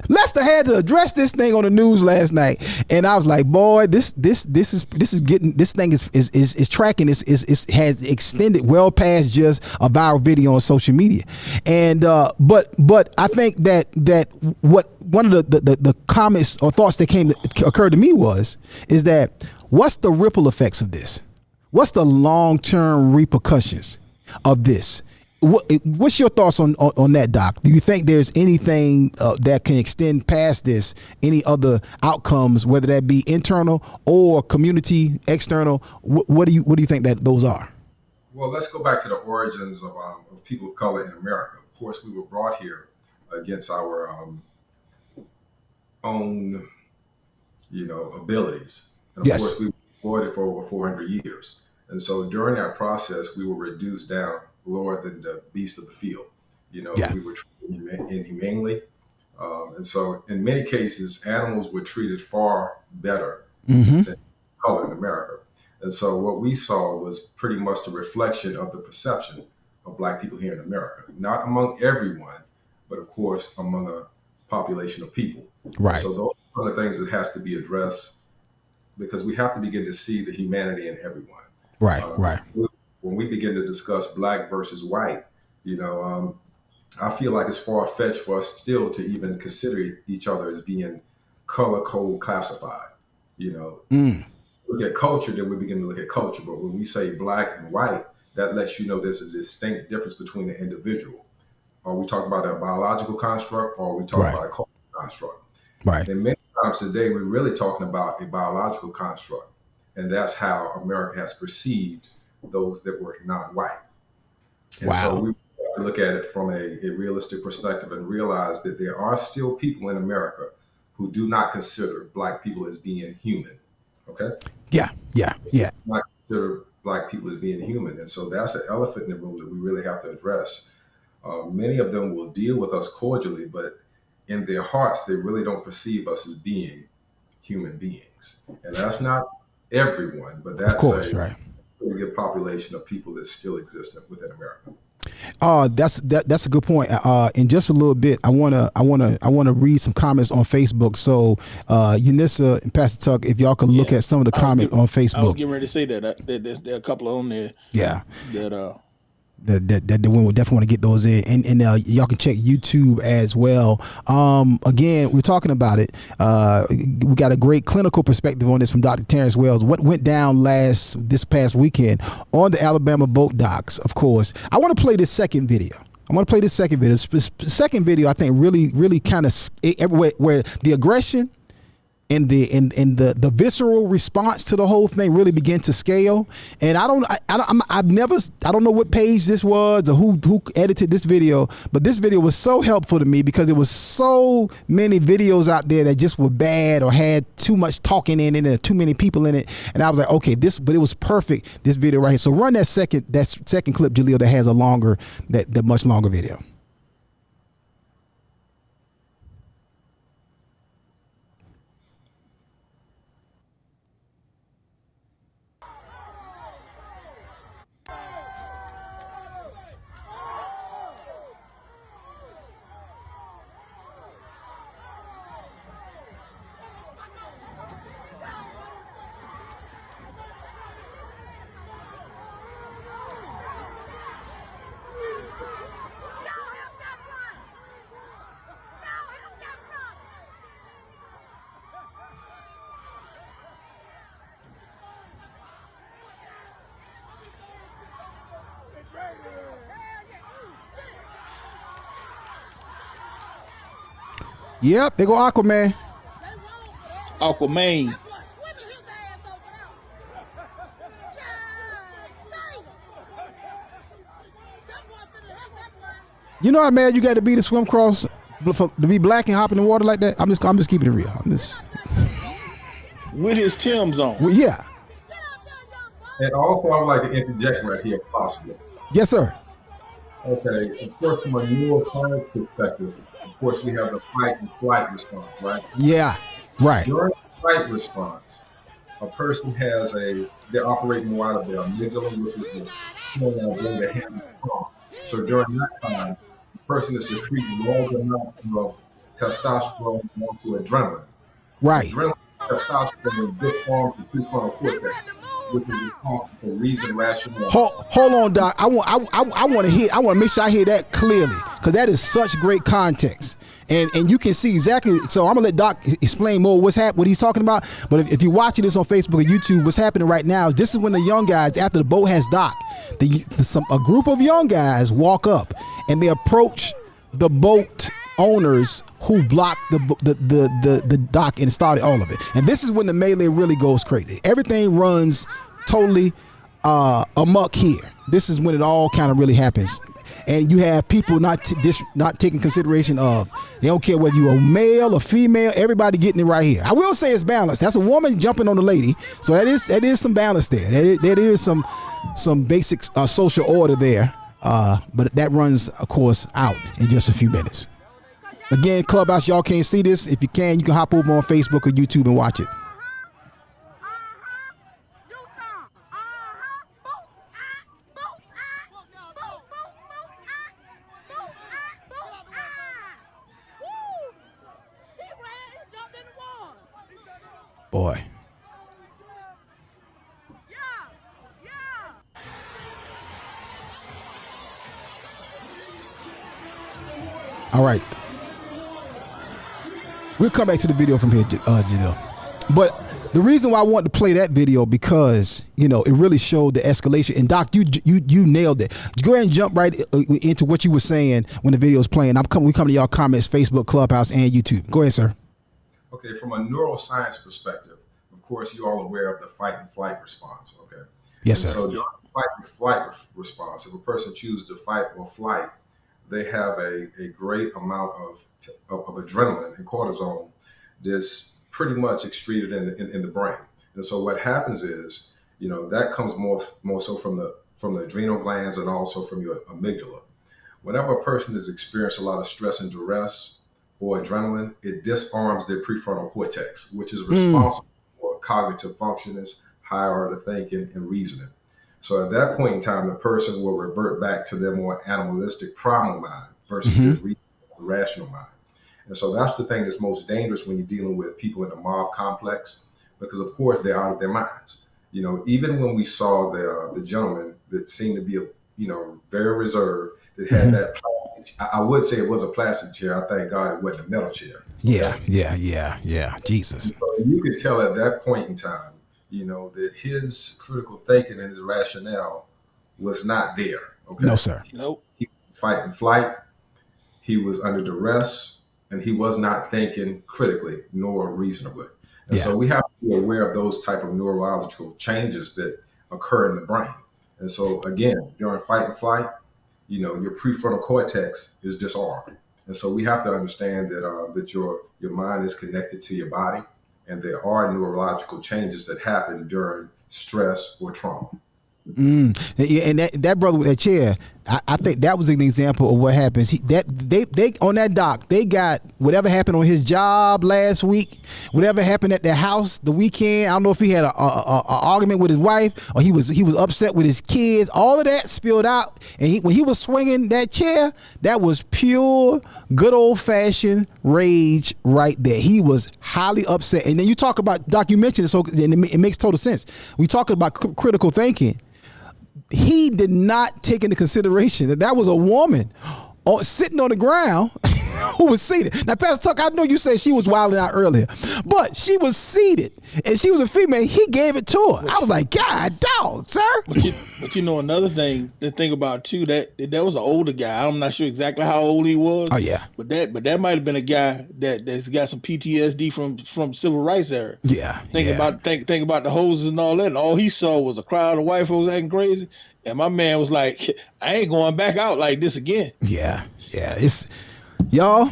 Lester had to address this thing on the news last night, and I was like, boy, this is getting, this thing is tracking, has extended well past just a viral video on social media. And but I think that what one of the comments or thoughts that occurred to me is that what's the ripple effects of this? What's the long-term repercussions of this? What's your thoughts on that, Doc? Do you think there's anything that can extend past this? Any other outcomes, whether that be internal or community, external? What do you think that those are? Well, let's go back to the origins of people of color in America. Of course, we were brought here against our own, abilities, and of course, we were exploited for over 400 years. And so during that process, we were reduced down lower than the beast of the field. We were treated inhumanely. And so in many cases, animals were treated far better than color in America. And so what we saw was pretty much the reflection of the perception of Black people here in America, not among everyone, but of course, among a population of people. Right. So those are the things that has to be addressed, because we have to begin to see the humanity in everyone. Right, right. When we begin to discuss Black versus white, I feel like it's far-fetched for us still to even consider each other as being color code classified. Look at culture, then we begin to look at culture. But when we say Black and white, that lets you know there's a distinct difference between the individual. Are we talking about a biological construct, or are we talking about a cultural construct? Right. And many times today, we're really talking about a biological construct. And that's how America has perceived those that were non-white. And so we look at it from a realistic perspective and realize that there are still people in America who do not consider Black people as being human. Okay? Yeah. Not consider Black people as being human. And so that's an elephant in the room that we really have to address. Many of them will deal with us cordially, but in their hearts, they really don't perceive us as being human beings. And that's not everyone, but that's a really good population of people that still exist within America. That's a good point. In just a little bit, I wanna read some comments on Facebook. So, Unissa and Pastor Tuck, if y'all could look at some of the comments on Facebook. I was getting ready to say that there are a couple on there. Yeah. That that we will definitely want to get those in, and y'all can check YouTube as well. Again, we're talking about it. We got a great clinical perspective on this from Dr. Terrence Wells. What went down this past weekend on the Alabama boat docks, of course. I want to play this second video. This second video, I think, really kind of where the aggression and the visceral response to the whole thing really began to scale. And I don't know what page this was or who edited this video, but this video was so helpful to me because there was so many videos out there that just were bad or had too much talking in it and too many people in it. And I was like, okay, but it was perfect, this video right here. So run that second clip, Jaleel, that has the much longer video. Yep, they go Aquaman. Aquaman. You know how mad you got to be to swim across, to be black and hop in the water like that? I'm just keeping it real. With his Timbs on. Well, yeah. And also, I would like to interject right here, if possible. Yes, sir. Okay, of course, from a neuroscience perspective, of course, we have the fight and flight response, right? Yeah, right. During the fight response, a person they're operating more out of their amygdala, which is the hand. So during that time, the person is secreting large amount of testosterone and also adrenaline. Right. Adrenaline, testosterone disarms the prefrontal cortex, which is responsible for reason, rationale. Hold on, Doc. I want to make sure I hear that clearly, because that is such great context. And you can see exactly. So I'm gonna let Doc explain more what he's talking about. But if you're watching this on Facebook or YouTube, what's happening right now? This is when the young guys, after the boat has docked, a group of young guys walk up and they approach the boat owners who blocked the dock and started all of it. And this is when the melee really goes crazy. Everything runs totally amok here. This is when it all kind of really happens. And you have people not taking consideration of, they don't care whether you're a male or female, everybody getting it right here. I will say it's balanced. That's a woman jumping on the lady. So that is some balance there. There is some basic social order there. But that runs, of course, out in just a few minutes. Again, Clubhouse, y'all can't see this. If you can hop over on Facebook or YouTube and watch it. Boy. All right. We'll come back to the video from here, Giselle. But the reason why I wanted to play that video, because, it really showed the escalation. And Doc, you nailed it. Go ahead and jump right into what you were saying when the video was playing. We come to y'all comments, Facebook, Clubhouse, and YouTube. Go ahead, sir. Okay, from a neuroscience perspective, of course, you're all aware of the fight and flight response, okay? Yes, sir. So during the fight and flight response, if a person chooses to fight or flight, they have a great amount of adrenaline and cortisol that's pretty much excreted in the brain. And so what happens is, that comes more so from the adrenal glands and also from your amygdala. Whenever a person has experienced a lot of stress and duress or adrenaline, it disarms their prefrontal cortex, which is responsible for cognitive functions, higher order thinking, and reasoning. So at that point in time, the person will revert back to their more animalistic primal mind versus the rational mind. And so that's the thing that's most dangerous when you're dealing with people in a mob complex, because of course they're out of their minds. Even when we saw the gentleman that seemed to be very reserved, that had that plastic, I would say it was a plastic chair. I thank God it wasn't a metal chair. Yeah. Jesus. And so you could tell at that point in time, that his critical thinking and his rationale was not there. Okay? No, sir. Nope. He was fight and flight. He was under duress, and he was not thinking critically nor reasonably. And so we have to be aware of those type of neurological changes that occur in the brain. And so again, during fight and flight, your prefrontal cortex is disarmed. And so we have to understand that your mind is connected to your body, and there are neurological changes that happen during stress or trauma. And that brother with that chair, I think that was an example of what happens. They on that dock, they got whatever happened on his job last week, whatever happened at their house the weekend. I don't know if he had a argument with his wife or he was upset with his kids. All of that spilled out, and when he was swinging that chair, that was pure, good old fashioned rage right there. He was highly upset. And then you talk about, Doc, you mentioned it, so it makes total sense. We talk about critical thinking. He did not take into consideration that was a woman sitting on the ground who was seated. Now, Pastor Tucker, I know you said she was wilding out earlier, but she was seated and she was a female. He gave it to her. I was like, God, dog, sir. But you know, another thing to think about too, that was an older guy. I'm not sure exactly how old he was. Oh yeah. But that might have been a guy that's got some PTSD from civil rights era. Yeah. Think about the hoses and all that, and all he saw was a crowd of white folks acting crazy. And my man was like, I ain't going back out like this again. Yeah. It's y'all.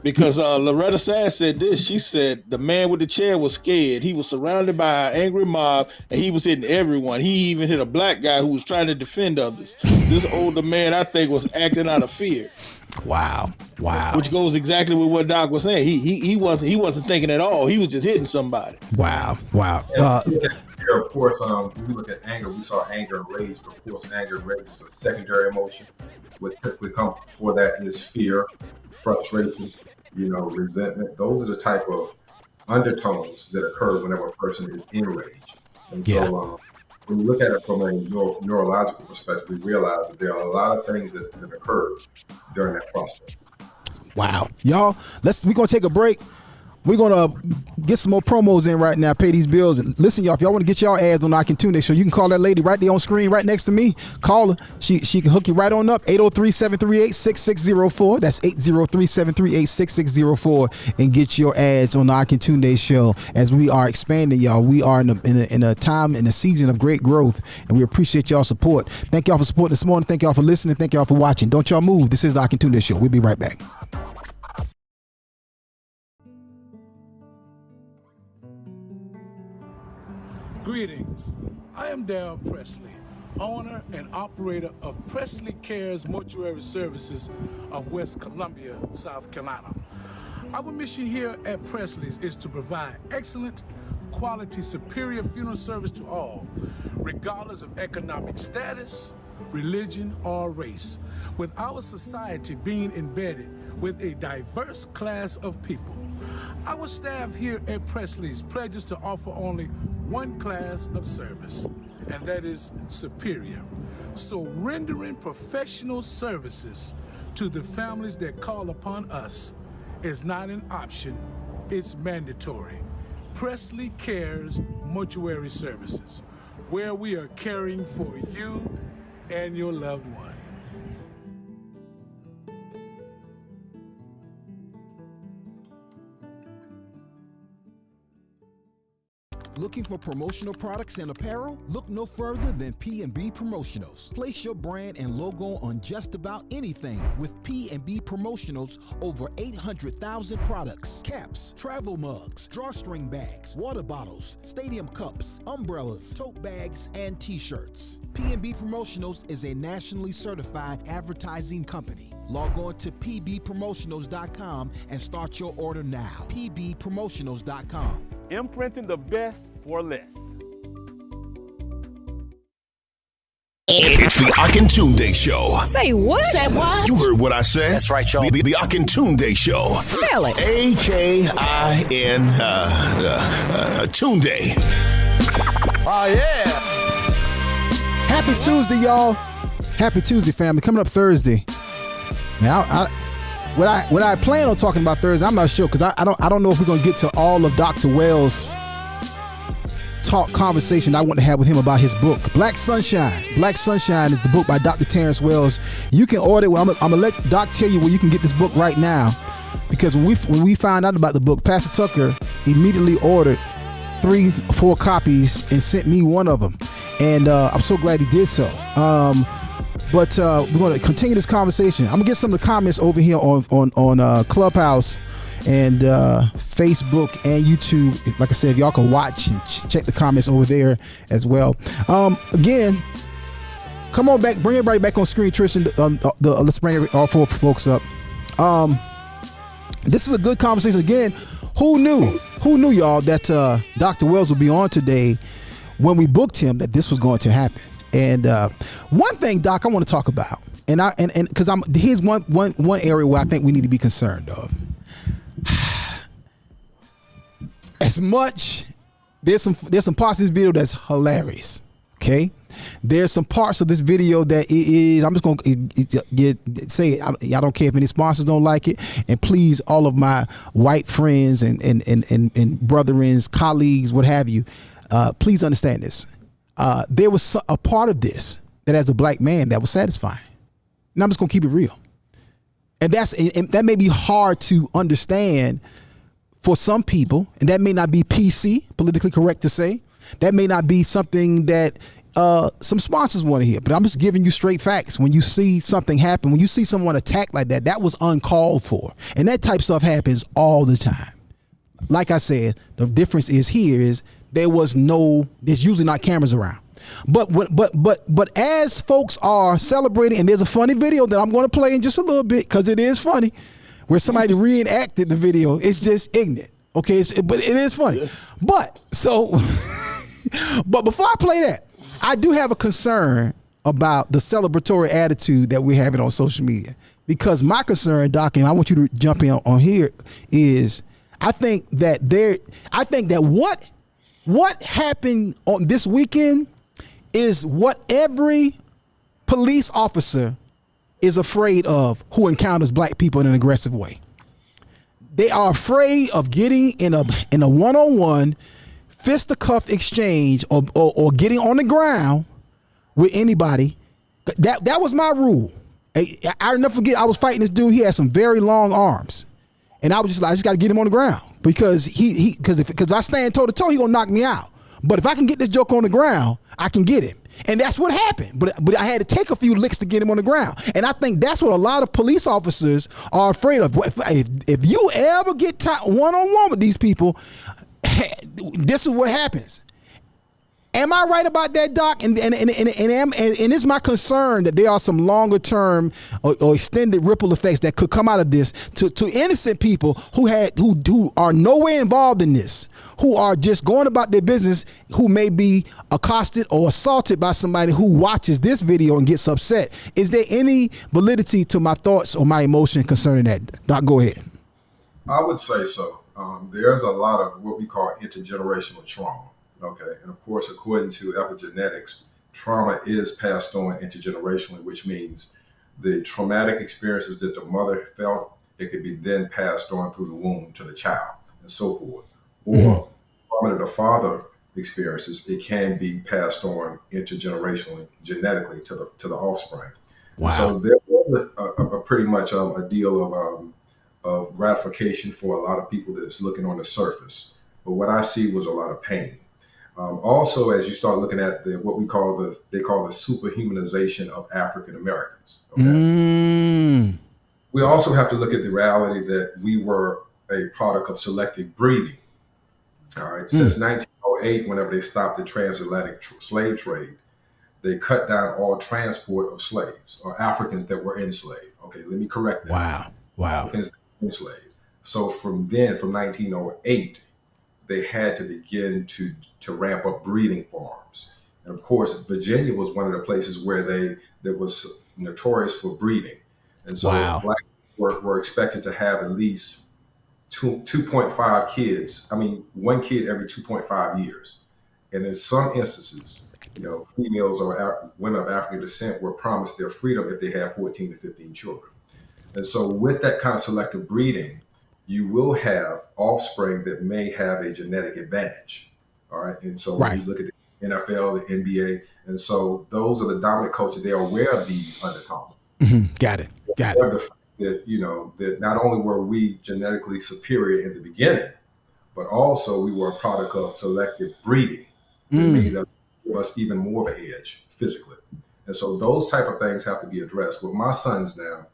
Because Loretta Sass said this. She said the man with the chair was scared. He was surrounded by an angry mob, and he was hitting everyone. He even hit a black guy who was trying to defend others. This older man, I think, was acting out of fear. Wow. Which goes exactly with what Doc was saying. He wasn't thinking at all. He was just hitting somebody. Wow. Of course, when we look at anger, we saw anger and rage, but of course, anger and rage is a secondary emotion. What typically comes before that is fear, frustration, resentment. Those are the type of undertones that occur whenever a person is enraged. And so when you look at it from a neurological perspective, we realize that there are a lot of things that occur during that process. Wow. Y'all, we're going to take a break. We're going to get some more promos in right now, pay these bills. And listen, y'all, if y'all want to get y'all ads on Akintunde Show, you can call that lady right there on screen right next to me. Call her. She can hook you right on up. 803-738-6604. That's 803-738-6604. And get your ads on the Akintunde Show as we are expanding, y'all. We are in a time, in a season of great growth, and we appreciate y'all support. Thank y'all for supporting this morning. Thank y'all for listening. Thank y'all for watching. Don't y'all move. This is the Akintunde Show. We'll be right back. Greetings. I am Darrell Presley, owner and operator of Presley Cares Mortuary Services of West Columbia, South Carolina. Our mission here at Presley's is to provide excellent, quality, superior funeral service to all, regardless of economic status, religion, or race, with our society being embedded with a diverse class of people. Our staff here at Presley's pledges to offer only one class of service, and that is superior. So rendering professional services to the families that call upon us is not an option, it's mandatory. Presley Cares Mortuary Services, where we are caring for you and your loved one. Looking for promotional products and apparel? Look no further than P&B Promotionals. Place your brand and logo on just about anything with P&B Promotionals. Over 800,000 products, caps, travel mugs, drawstring bags, water bottles, stadium cups, umbrellas, tote bags, and t-shirts. P&B Promotionals is a nationally certified advertising company. Log on to pbpromotionals.com and start your order now. pbpromotionals.com. Imprinting the best for less. It's the Akintunde Show. Say what? Say what? You heard what I said. That's right, y'all. The Akintunde Show. Spell it. A-K-I-N Tunde. Oh, yeah. Happy Tuesday, y'all. Happy Tuesday, family. Coming up Thursday. Now, what I plan on talking about Thursday, I'm not sure, because I don't know if we're gonna get to all of Dr. Wells' conversation I want to have with him about his book, Black Sunshine. Black Sunshine is the book by Dr. Terrence Wells. You can order it. Well, I'm gonna let Doc tell you where you can get this book right now, because when we found out about the book, Pastor Tucker immediately ordered 3-4 copies and sent me one of them, and I'm so glad he did so. But we're going to continue this conversation. I'm going to get some of the comments over here on Clubhouse and Facebook and YouTube. Like I said, if y'all can watch and check the comments over there as well. Again, come on back. Bring everybody back on screen, Tristan. Let's bring all 4 folks up. This is a good conversation. Again, who knew, y'all, that Dr. Wells would be on today when we booked him, that this was going to happen. And one thing, Doc, I want to talk about, and because here's one area where I think we need to be concerned of. As much there's some parts of this video that's hilarious, Okay, there's some parts of this video that it is. I'm just gonna say it. I don't care if any sponsors don't like it, and please, all of my white friends and brethrens, colleagues, what have you, please understand this. There was a part of this that, as a black man, that was satisfying. And I'm just gonna keep it real, and that may be hard to understand for some people, and that may not be PC, politically correct to say. That may not be something that some sponsors want to hear, but I'm just giving you straight facts. When you see something happen, when you see someone attacked like that, that was uncalled for. And that type of stuff happens all the time. Like I said, the difference is there's usually not cameras around. But as folks are celebrating, and there's a funny video that I'm going to play in just a little bit because it is funny, where somebody reenacted the video. It's just ignorant. Okay, but it is funny. But before I play that, I do have a concern about the celebratory attitude that we're having on social media. Because my concern, Doc, and I want you to jump in on here, is I think that what happened on this weekend is what every police officer is afraid of who encounters black people in an aggressive way. They are afraid of getting in a one-on-one fisticuff exchange or getting on the ground with anybody. That was my rule. I'll never forget, I was fighting this dude. He had some very long arms, and I was just like, I just got to get him on the ground because if I stand toe to toe, he gonna knock me out. But if I can get this joke on the ground, I can get him. And that's what happened. But I had to take a few licks to get him on the ground. And I think that's what a lot of police officers are afraid of. If you ever get one-on-one with these people, this is what happens. Am I right about that, Doc? And it's my concern that there are some longer term or extended ripple effects that could come out of this to innocent people who are nowhere involved in this, who are just going about their business, who may be accosted or assaulted by somebody who watches this video and gets upset. Is there any validity to my thoughts or my emotion concerning that? Doc, go ahead. I would say so. There's a lot of what we call intergenerational trauma. Okay. And of course, according to epigenetics, trauma is passed on intergenerationally, which means the traumatic experiences that the mother felt, it could be then passed on through the womb to the child and so forth. Or trauma that the father experiences, it can be passed on intergenerationally, genetically to the offspring. Wow. So there was a pretty much a deal of gratification for a lot of people that's looking on the surface. But what I see was a lot of pain. Also, as you start looking at what they call the superhumanization of African Americans. Okay? We also have to look at the reality that we were a product of selective breeding. All right. Since 1908, whenever they stopped the transatlantic slave trade, they cut down all transport of slaves or Africans that were enslaved. Okay, let me correct that. Wow. Africans that were enslaved. So from 1908. They had to begin to ramp up breeding farms. And of course, Virginia was one of the places where that was notorious for breeding. And so black were expected to have at least 2.5 kids. I mean, one kid every 2.5 years. And in some instances, females or women of African descent were promised their freedom if they had 14 to 15 children. And so with that kind of selective breeding, you will have offspring that may have a genetic advantage. All right. And so when you look at the NFL, the NBA, and so those are the dominant culture. They are aware of these undertones. Got it. The fact that, that not only were we genetically superior in the beginning, but also we were a product of selective breeding that made us even more of an edge physically. And so those type of things have to be addressed. With my sons now,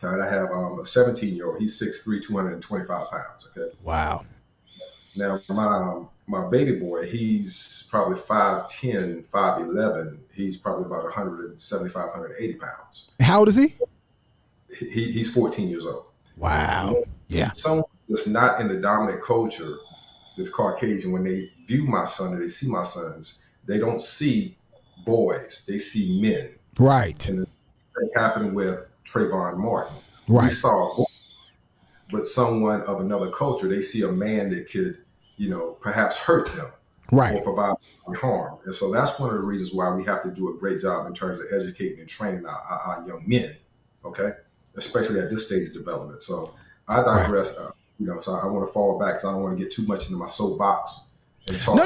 all right, I have a 17-year-old. He's 6'3", 225 pounds. Okay. Wow. Now my baby boy, he's probably 5'10", 5'11". He's probably about 175, 180 pounds. How old is he? He's 14 years old. Wow. Yeah. Someone that's not in the dominant culture, this Caucasian, when they view my son or they see my sons, they don't see boys. They see men. Right. And it happened with Trayvon Martin. Right. We saw a boy, but someone of another culture, they see a man that could, perhaps hurt them. Right. or provide harm. And so that's one of the reasons why we have to do a great job in terms of educating and training our young men, okay, especially at this stage of development. So I digress, so I want to fall back because I don't want to get too much into my soapbox and talk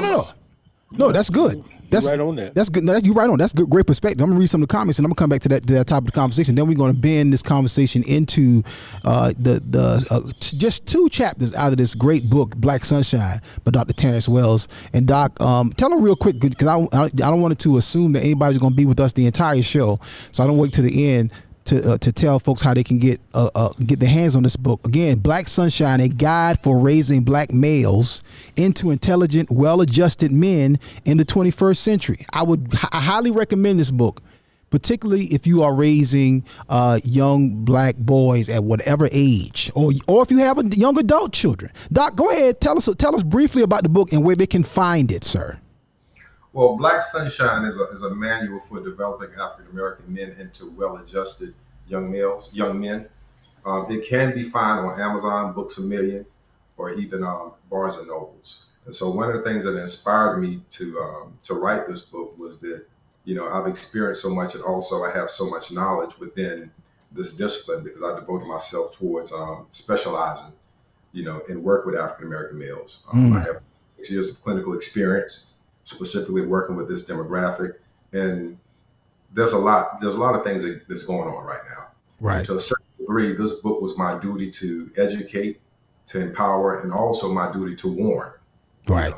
No, that's good. That's right on that. That's good. No, you're right on. That's good. Great perspective. I'm gonna read some of the comments and I'm gonna come back to that topic of the conversation. Then we're gonna bend this conversation into just 2 chapters out of this great book, Black Sunshine, by Dr. Terrence Wells. And Doc, tell them real quick because I don't want to assume that anybody's gonna be with us the entire show, so I don't wait to the end to tell folks how they can get their hands on this book. Again, Black Sunshine, a guide for raising black males into intelligent, well-adjusted men in the 21st century. I highly recommend this book, particularly if you are raising young black boys at whatever age, or if you have young adult children. Doc, go ahead, tell us briefly about the book and where they can find it, sir. Well, Black Sunshine is a manual for developing African American men into well-adjusted young men. It can be found on Amazon, Books A Million, or even Barnes and Nobles. And so one of the things that inspired me to write this book was that, I've experienced so much, and also I have so much knowledge within this discipline because I devoted myself towards specializing, in work with African American males. I have 6 years of clinical experience, specifically working with this demographic, and there's a lot of things that's going on right now. Right. And to a certain degree, this book was my duty to educate, to empower, and also my duty to warn. Right.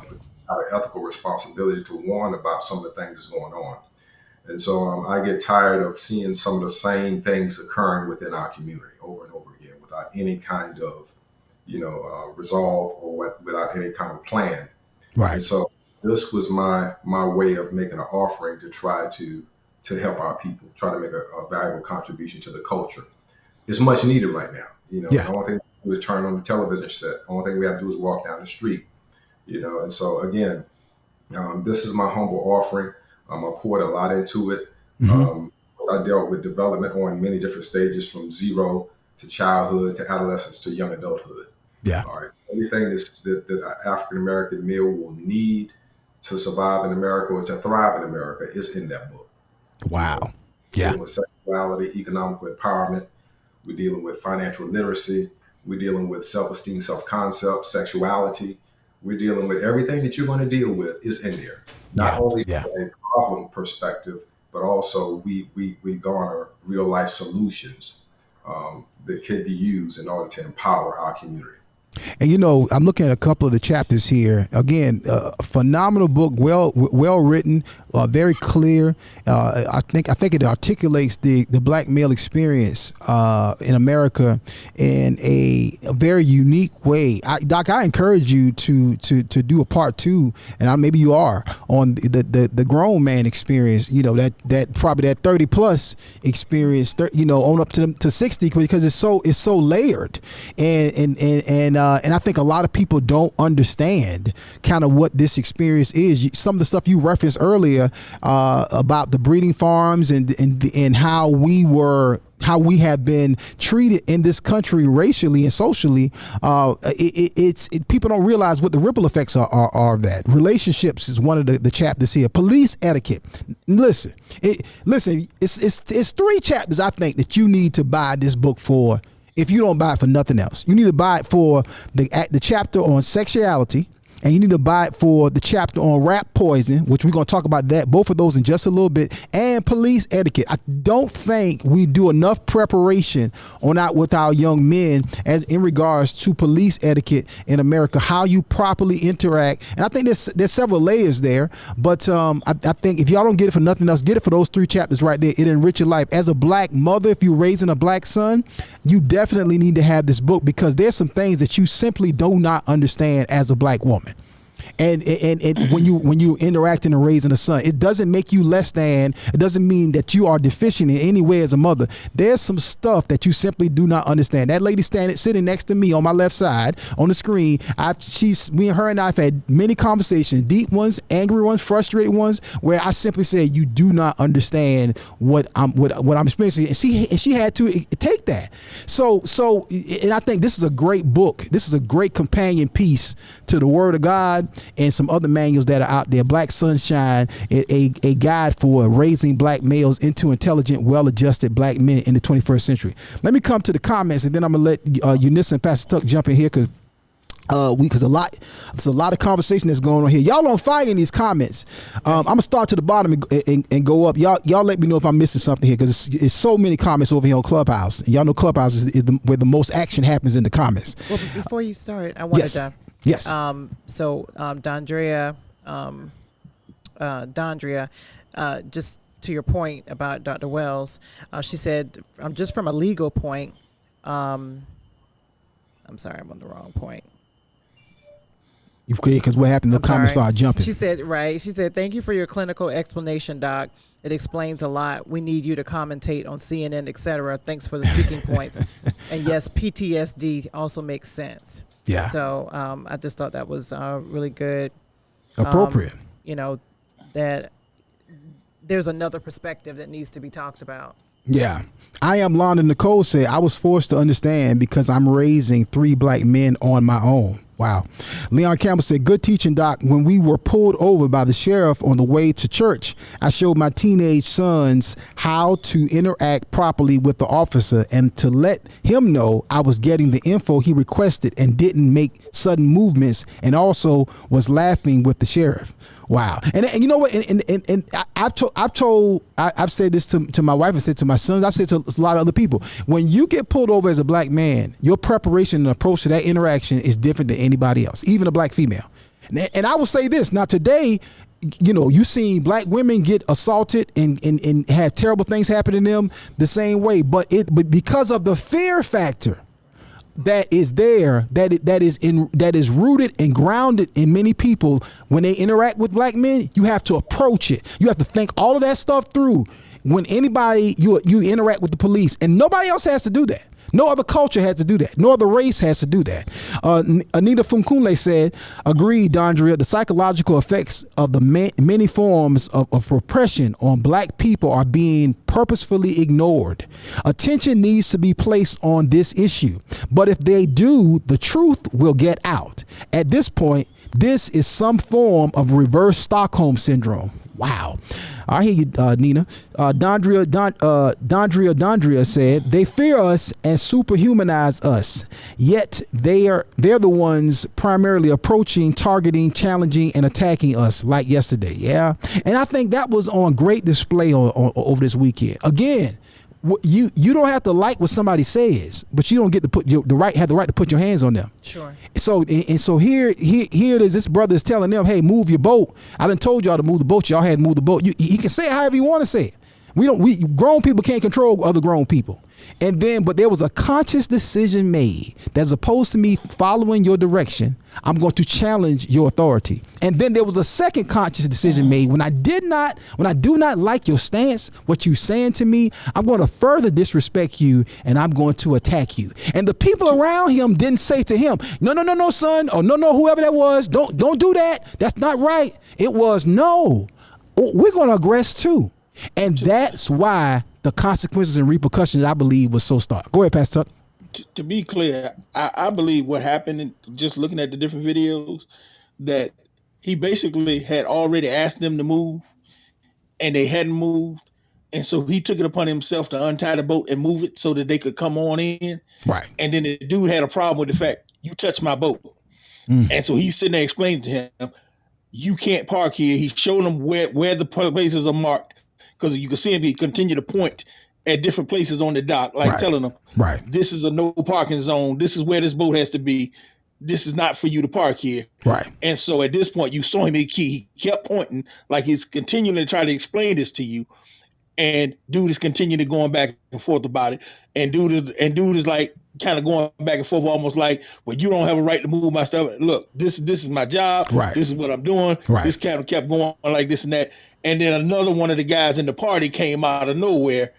Our ethical responsibility to warn about some of the things that's going on. And so I get tired of seeing some of the same things occurring within our community over and over again without any kind of, resolve or without any kind of plan. Right. And so this was my way of making an offering to try to help our people, try to make a valuable contribution to the culture. It's much needed right now. The only thing we do is turn on the television set. The only thing we have to do is walk down the street. And so again, this is my humble offering. I poured a lot into it. I dealt with development on many different stages, from zero to childhood to adolescence to young adulthood. Yeah. All right. Everything that an African American male will need to survive in America or to thrive in America is in that book. Wow. We're dealing with sexuality, economical empowerment. We're dealing with financial literacy. We're dealing with self-esteem, self-concept, sexuality. We're dealing with everything that you're going to deal with is in there. Not only from a problem perspective, but also we garner real life solutions that can be used in order to empower our community. And I'm looking at a couple of the chapters here. Again, a phenomenal book, well written, very clear. I think it articulates the black male experience in America in a very unique way. Doc, I encourage you to do a part 2, and maybe you are, on the grown man experience. That probably that 30 plus experience. On up to 60, because it's so layered, and I think a lot of people don't understand kind of what this experience is. Some of the stuff you referenced earlier about the breeding farms and how we have been treated in this country racially and socially. People don't realize what the ripple effects are of that. Relationships is one of the chapters here. Police etiquette. Listen, it's 3 chapters I think that you need to buy this book for. If you don't buy it for nothing else, you need to buy it for the chapter on sexuality, and you need to buy it for the chapter on rat poison, which we're going to talk about both of those in just a little bit, and police etiquette. I don't think we do enough preparation with our young men in regards to police etiquette in America, how you properly interact. And I think there's several layers there, but I think if y'all don't get it for nothing else, get it for those 3 chapters right there. It enrich your life. As a black mother, if you're raising a black son, you definitely need to have this book, because there's some things that you simply do not understand as a black woman. And when you interacting and raising a son, it doesn't make you less than. It doesn't mean that you are deficient in any way as a mother. There's some stuff that you simply do not understand. That lady sitting next to me on my left side on the screen, me and her and I have had many conversations, deep ones, angry ones, frustrated ones, where I simply said, you do not understand what I'm experiencing, and she had to take that. So and I think this is a great book. This is a great companion piece to the Word of God. and some other manuals that are out there. Black Sunshine, a guide for raising black males into intelligent, well-adjusted black men in the 21st century. Let me come to the comments, and then I'm gonna let Eunice and Pastor Tuck jump in here because there's a lot of conversation that's going on here. Y'all on fire in these comments. I'm gonna start to the bottom and go up. Y'all let me know if I'm missing something here because it's so many comments over here on Clubhouse. Y'all know Clubhouse is where the most action happens in the comments. Well, before you start, I wanted to. Yes. So Dondria, just to your point about Dr. Wells, she said, just from a legal point. I'm sorry, I'm on the wrong point. Because what happened, the comments started jumping. She said, thank you for your clinical explanation, Doc. It explains a lot. We need you to commentate on CNN, etc. Thanks for the speaking points. And yes, PTSD also makes sense. Yeah. So I just thought that was really good. Appropriate. That there's another perspective that needs to be talked about. Yeah. I am Londa Nicole said, I was forced to understand because I'm raising 3 black men on my own. Wow. Leon Campbell said, good teaching, Doc. When we were pulled over by the sheriff on the way to church, I showed my teenage sons how to interact properly with the officer and to let him know I was getting the info he requested and didn't make sudden movements, and also was laughing with the sheriff. Wow. And you know what? And I've said this to my wife, I said to my sons, I've said to a lot of other people, when you get pulled over as a black man, your preparation and approach to that interaction is different than anybody else, even a black female. And I will say this, now today, you've seen black women get assaulted and have terrible things happen to them the same way, but because of the fear factor that is there, that is rooted and grounded in many people, when they interact with black men, you have to approach it. You have to think all of that stuff through. When anybody you interact with the police, and nobody else has to do that. No other culture has to do that. No other race has to do that. Anita Funkunle said, agreed, Dondria, the psychological effects of the many forms of repression on black people are being purposefully ignored. Attention needs to be placed on this issue. But if they do, the truth will get out. At this point, this is some form of reverse Stockholm syndrome. Wow. I hear you, Nina. Dondria said, they fear us and superhumanize us, yet they're the ones primarily approaching, targeting, challenging, and attacking us like yesterday. Yeah. And I think that was on great display over this weekend. Again, you don't have to like what somebody says, but you don't get to have the right to put your hands on them. Sure. So here it is. This brother is telling them, hey, move your boat. I done told y'all to move the boat. Y'all had to move the boat. He can say it however you want to say it. We grown people can't control other grown people. But there was a conscious decision made that, as opposed to me following your direction, I'm going to challenge your authority. And then there was a second conscious decision made when I do not like your stance, what you saying to me, I'm going to further disrespect you and I'm going to attack you. And the people around him didn't say to him, no, son, or no, whoever that was, don't do that. That's not right. It was, no, we're going to aggress too. And that's why the consequences and repercussions, I believe, was so stark. Go ahead, Pastor Tuck. To be clear, I believe what happened, in just looking at the different videos, that he basically had already asked them to move and they hadn't moved. And so he took it upon himself to untie the boat and move it so that they could come on in. Right. And then the dude had a problem with the fact, you touched my boat. And so he's sitting there explaining to him, you can't park here. He's showing them where the places are marked. Because you can see him continue to point at different places on the dock, like telling them, this is a no parking zone. This is where this boat has to be. This is not for you to park here. Right. And so at this point, you saw him, he kept pointing like he's continuing to try to explain this to you. And dude is continuing going back and forth about it. And dude is like kind of going back and forth, almost like, well, you don't have a right to move my stuff. Look, this is my job. Right. This is what I'm doing. Right. This kind of kept going like this and that. And then another one of the guys in the party came out of nowhere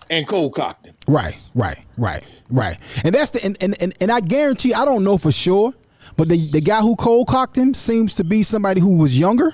and cold cocked him. Right. And that's and I guarantee, I don't know for sure, but the guy who cold cocked him seems to be somebody who was younger.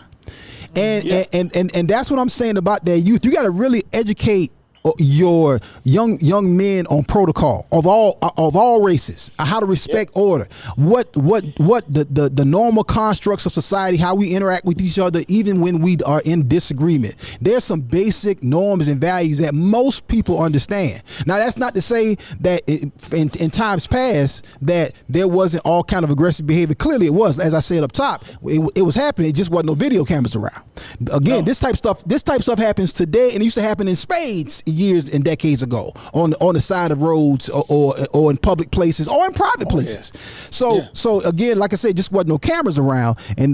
And that's what I'm saying about their youth. You got to really educate your young men on protocol of all races, how to respect order, what the normal constructs of society, how we interact with each other, even when we are in disagreement. There's some basic norms and values that most people understand. Now, that's not to say that in times past that there wasn't all kind of aggressive behavior. Clearly, it was. As I said up top, it was happening. It just wasn't no video cameras around. Again, this type of stuff happens today, and it used to happen in spades years and decades ago on the side of roads or in public places or in private places. So again, like I said, just wasn't no cameras around in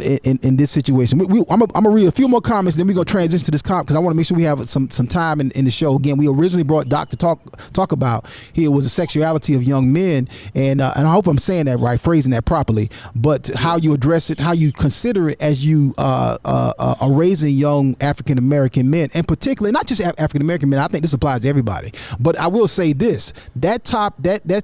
this situation. I'm gonna read a few more comments, then we're gonna transition to this because I want to make sure we have some time in the show. Again, we originally brought Doc to talk about here was the sexuality of young men, and I hope I'm saying that right, phrasing that properly. But how you address it, how you consider it as you are raising young African American men, and particularly not just African American men. I think this applies to everybody. But I will say this: that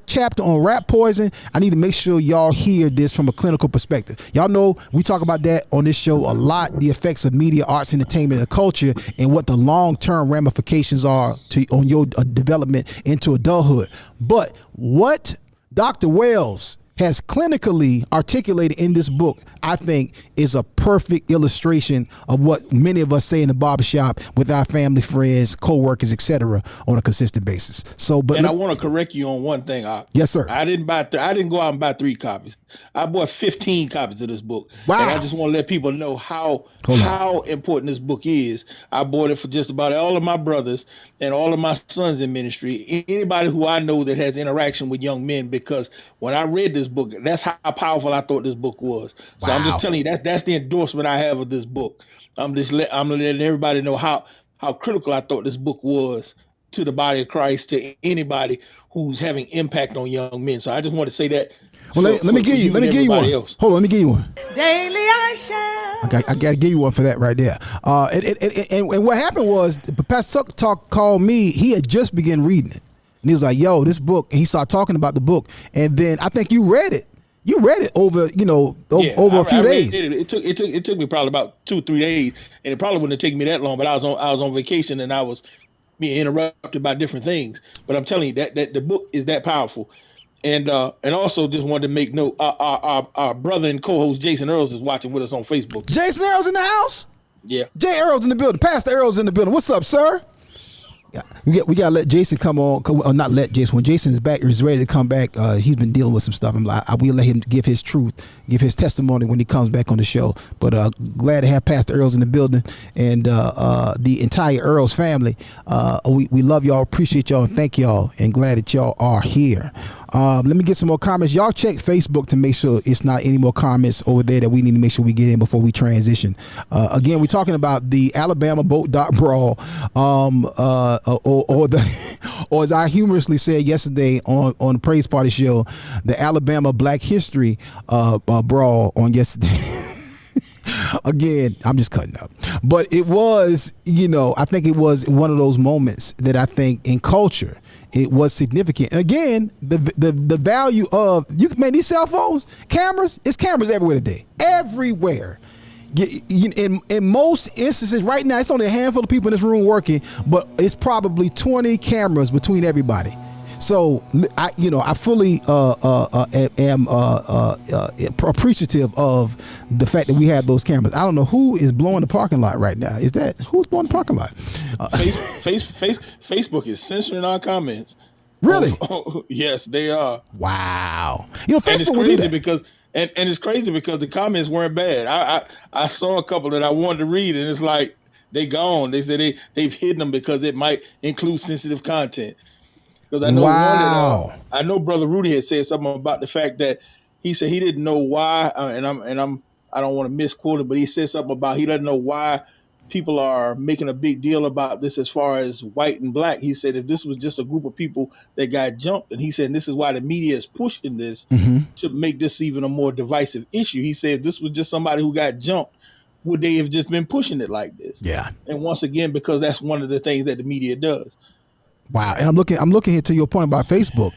chapter on rat poison, I need to make sure y'all hear this from a clinical perspective. Y'all know we talk about that on this show a lot: the effects of media, arts, entertainment, and culture, and what the long-term ramifications are on your development into adulthood. But what Dr. Wells has clinically articulated in this book, I think, is a perfect illustration of what many of us say in the barbershop with our family, friends, co-workers, etc., on a consistent basis. I want to correct you on one thing. Yes, sir. I didn't go out and buy 3 copies. I bought 15 copies of this book. Wow. And I just want to let people know how important this book is. I bought it for just about all of my brothers and all of my sons in ministry, anybody who I know that has interaction with young men, because when I read this book, that's how powerful I thought this book was. So I'm just telling you, that's the endorsement I have of this book. I'm letting everybody know how critical I thought this book was to the body of Christ, to anybody who's having impact on young men. So I just want to say that. Well, let me give you one. Else. Hold on, let me give you one. Daily I shall. I got to give you one for that right there. And what happened was, Pastor Talk called me. He had just begun reading it, and he was like, "Yo, this book." And he started talking about the book, and then I think you read it. You read it over a few days. It took me probably about 2-3 days, and it probably wouldn't have taken me that long. But I was on vacation, and I was being interrupted by different things. But I'm telling you that the book is that powerful. And also just wanted to make note, our brother and co-host Jason Earls is watching with us on Facebook. Jason Earls in the house? Yeah. Jay Earls in the building. Pastor Earls in the building. What's up, sir? We got to let Jason come on. Or not let Jason. When Jason is back, is ready to come back, he's been dealing with some stuff. I will let him give his truth, give his testimony when he comes back on the show. But glad to have Pastor Earls in the building and the entire Earls family. We love y'all, appreciate y'all, and thank y'all, and glad that y'all are here. Let me get some more comments. Y'all check Facebook to make sure it's not any more comments over there that we need to make sure we get in before we transition. Again, we're talking about the Alabama boat dock brawl, or as I humorously said yesterday on the Praise Party show, the Alabama Black History brawl on yesterday. Again, I'm just cutting up. But it was, I think it was one of those moments that I think in culture, it was significant. And again, the value of these cell phones, cameras, it's cameras everywhere today. Everywhere. In most instances right now, it's only a handful of people in this room working, but it's probably 20 cameras between everybody. So I fully am appreciative of the fact that we have those cameras. I don't know who is blowing the parking lot right now. Who's blowing the parking lot? Facebook is censoring our comments. Really? Yes, they are. Wow. and Facebook it's crazy because and it's crazy because the comments weren't bad. I saw a couple that I wanted to read, and it's like they gone. They said they've hidden them because it might include sensitive content. Because I know I know Brother Rudy had said something about the fact that he said he didn't know why, I don't want to misquote him, but he said something about he doesn't know why people are making a big deal about this as far as white and black. He said if this was just a group of people that got jumped, and he said this is why the media is pushing this to make this even a more divisive issue. He said if this was just somebody who got jumped, would they have just been pushing it like this? Yeah. And once again, because that's one of the things that the media does. Wow. And I'm looking here to your point about Facebook.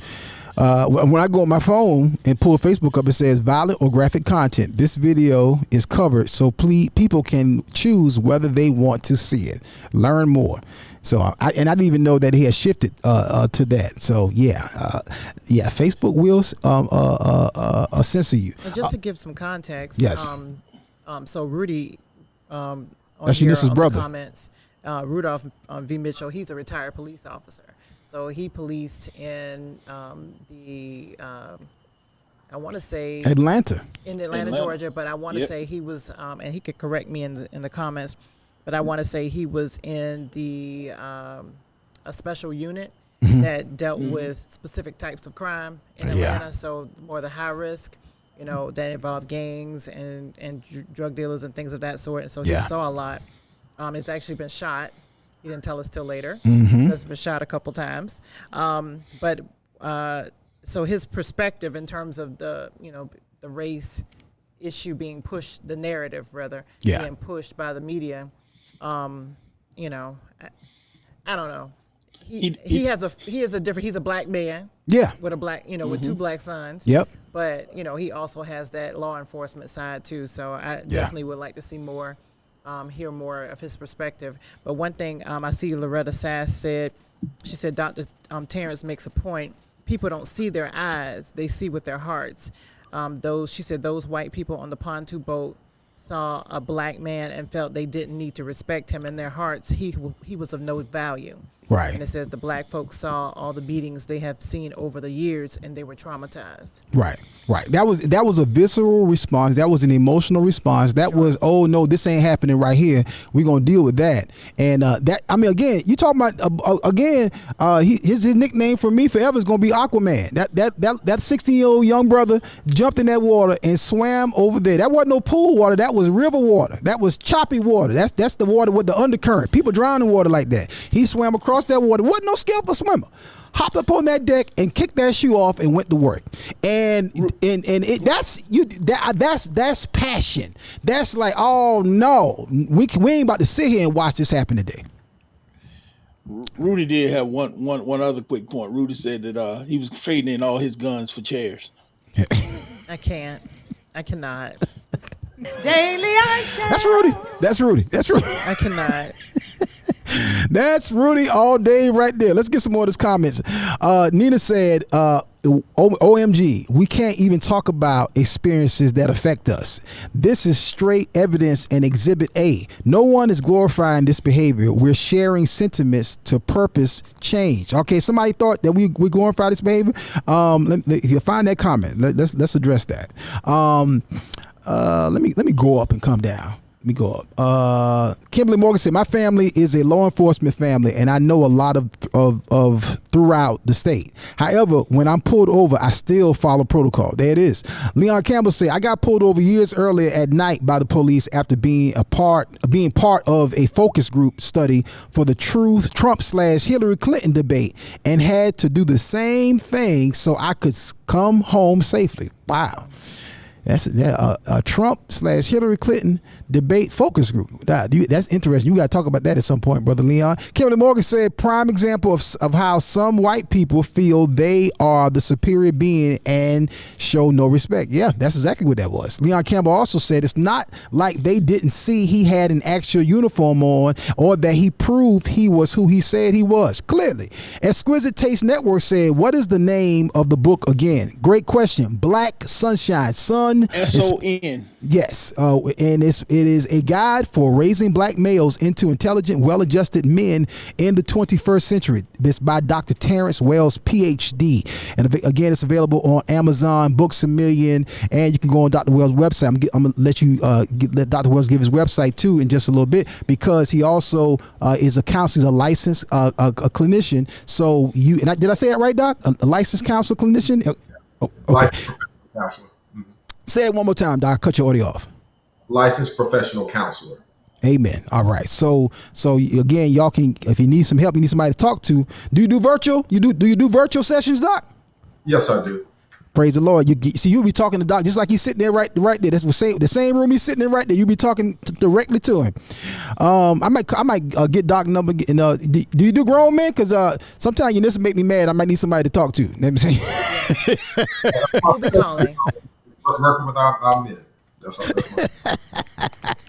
When I go on my phone and pull Facebook up, it says violent or graphic content. This video is covered, so please, people can choose whether they want to see it. Learn more. So I didn't even know that he had shifted to that. So yeah, Facebook will censor you. And just to give some context, yes. So Rudy, on that's here Eunice's on brother. the comments, Rudolph V. Mitchell, he's a retired police officer. So he policed in I want to say Atlanta, Georgia, but I want to say he was, and he could correct me in the comments, but I want to say he was in the a special unit that dealt with specific types of crime in Atlanta. So more the high risk, that involved gangs and drug dealers and things of that sort. And so he saw a lot. It's actually been shot. He didn't tell us till later. It's been shot a couple times. But so his perspective in terms of the race issue being pushed, the narrative rather, being pushed by the media, I don't know. He's a black man. Yeah. With a black, with two black sons. Yep. But, he also has that law enforcement side too. So I definitely would like to see more, hear more of his perspective. But one thing I see Loretta Sass said, she said, Dr. Terrence makes a point. People don't see their eyes, they see with their hearts. She said those white people on the pontoon boat saw a black man and felt they didn't need to respect him. In their hearts, he was of no value. Right. And it says the black folks saw all the beatings they have seen over the years, and they were traumatized. Right. That was a visceral response. That was an emotional response. That was, oh no, this ain't happening right here. We're gonna deal with that. And again, you talking about his nickname for me forever is gonna be Aquaman. That 16-year-old young brother jumped in that water and swam over there. That wasn't no pool water. That was river water. That was choppy water. That's the water with the undercurrent. People drown in water like that. He swam across that water. Wasn't no skillful swimmer. Hopped up on that deck and kicked that shoe off and went to work. And that's passion. That's like, oh no, we ain't about to sit here and watch this happen today. Rudy did have one other quick point. Rudy said that he was trading in all his guns for chairs. I cannot. Daily I shall. That's Rudy. I cannot. That's Rudy all day right there. Let's get some more of his comments. Nina said, OMG, we can't even talk about experiences that affect us. This is straight evidence and exhibit A. No one is glorifying this behavior. We're sharing sentiments to purpose change. Okay, somebody thought that we glorify this behavior. If you find that comment, let's address that. Let me go up and come down. Let me go up. Kimberly Morgan said, my family is a law enforcement family, and I know a lot of throughout the state. However, when I'm pulled over, I still follow protocol. There it is. Leon Campbell said, I got pulled over years earlier at night by the police after being part of a focus group study for the Trump/Hillary Clinton debate, and had to do the same thing so I could come home safely. Wow. That's a Trump/Hillary Clinton debate focus group. That's interesting. You got to talk about that at some point, Brother Leon. Kimberly Morgan said, prime example of how some white people feel they are the superior being and show no respect. Yeah, that's exactly what that was. Leon Campbell also said it's not like they didn't see he had an actual uniform on or that he proved he was who he said he was. Clearly. Exquisite Taste Network said, what is the name of the book again? Great question. Black Sunshine. SON. Yes, and it is a guide for raising black males into intelligent, well-adjusted men in the 21st century. This by Dr. Terrence Wells, PhD. And again, it's available on Amazon, Books A Million, and you can go on Dr. Wells' website. I'm going to let you let Dr. Wells give his website too in just a little bit, because he also is a counselor, he's a licensed a clinician. So did I say it right, Doc? A licensed counselor, clinician? Okay. Licensed counselor. Say it one more time, Doc. Cut your audio off. Licensed professional counselor. Amen. All right. So again, y'all can, if you need some help, you need somebody to talk to. Do you do virtual? Do you do virtual sessions, Doc? Yes, I do. Praise the Lord. You'll be talking to Doc just like he's sitting there right there. That's the same room he's sitting in right there. You'll be talking directly to him. I might get Doc number. And do you do grown men? Because sometimes this make me mad. I might need somebody to talk to. You know what I'm saying? We'll be calling. Working with our men. That's all.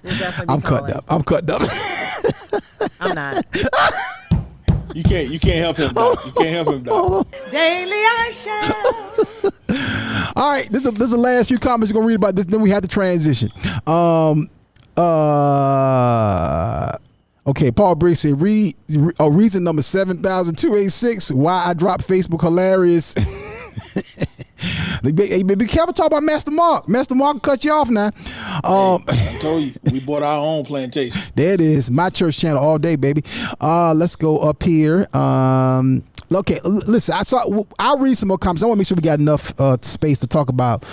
We'll definitely be I'm calling. cutting up. I'm not. You can't help him, Doc. You can't help him, Doc. Daily I shall. All right, this is the last few comments you're gonna read about this. Then we have to transition. Okay, Paul Briggs said, reason number 7,286 why I dropped Facebook hilarious. Hey, be careful talking about Master Mark. Master Mark cut you off now. I told you, we bought our own plantation. There it is. My church channel all day, baby. Let's go up here. Okay, listen, I'll read some more comments. I want to make sure we got enough space to talk about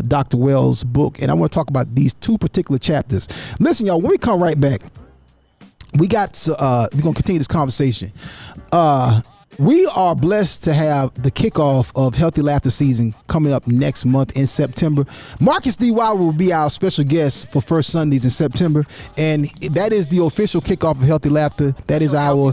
Dr. Wells' book, and I want to talk about these 2 particular chapters. Listen, y'all, when we come right back, we're going to continue this conversation. We are blessed to have the kickoff of Healthy Laughter season coming up next month in September. Marcus D. Wilder will be our special guest for First Sundays in September, and that is the official kickoff of Healthy Laughter. That is our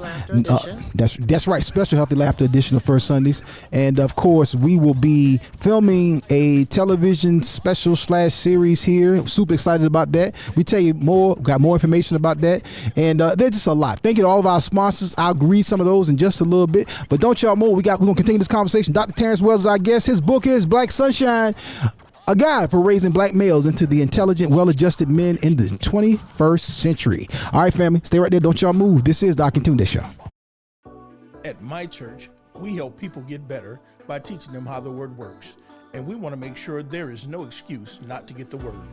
that's right, special Healthy Laughter edition of First Sundays. And of course, we will be filming a television special / series here. Super excited about that. We tell you more, got more information about that, and there's just a lot. Thank you to all of our sponsors. I'll read some of those in just a little bit. But don't y'all move. We're going to continue this conversation. Dr. Terrence Wells is our guest. His book is Black Sunshine, a guide for raising black males into the intelligent, well-adjusted men in the 21st century. All right, family, stay right there. Don't y'all move. This is the Akintunde Show. At my church, we help people get better by teaching them how the word works. And we want to make sure there is no excuse not to get the word.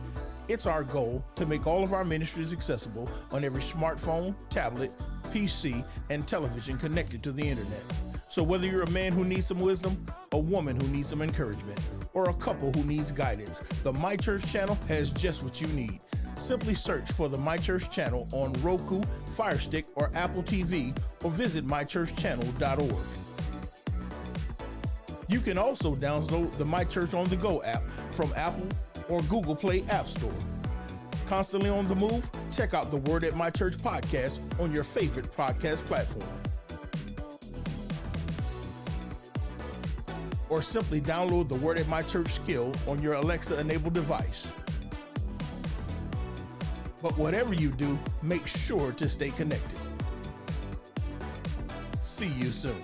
It's our goal to make all of our ministries accessible on every smartphone, tablet, PC, and television connected to the internet. So whether you're a man who needs some wisdom, a woman who needs some encouragement, or a couple who needs guidance, the My Church channel has just what you need. Simply search for the My Church channel on Roku, Fire Stick, or Apple TV, or visit mychurchchannel.org. You can also download the My Church on the Go app from Apple or Google Play App Store. Constantly on the move? Check out the Word at My Church podcast on your favorite podcast platform. Or simply download the Word at My Church skill on your Alexa-enabled device. But whatever you do, make sure to stay connected. See you soon.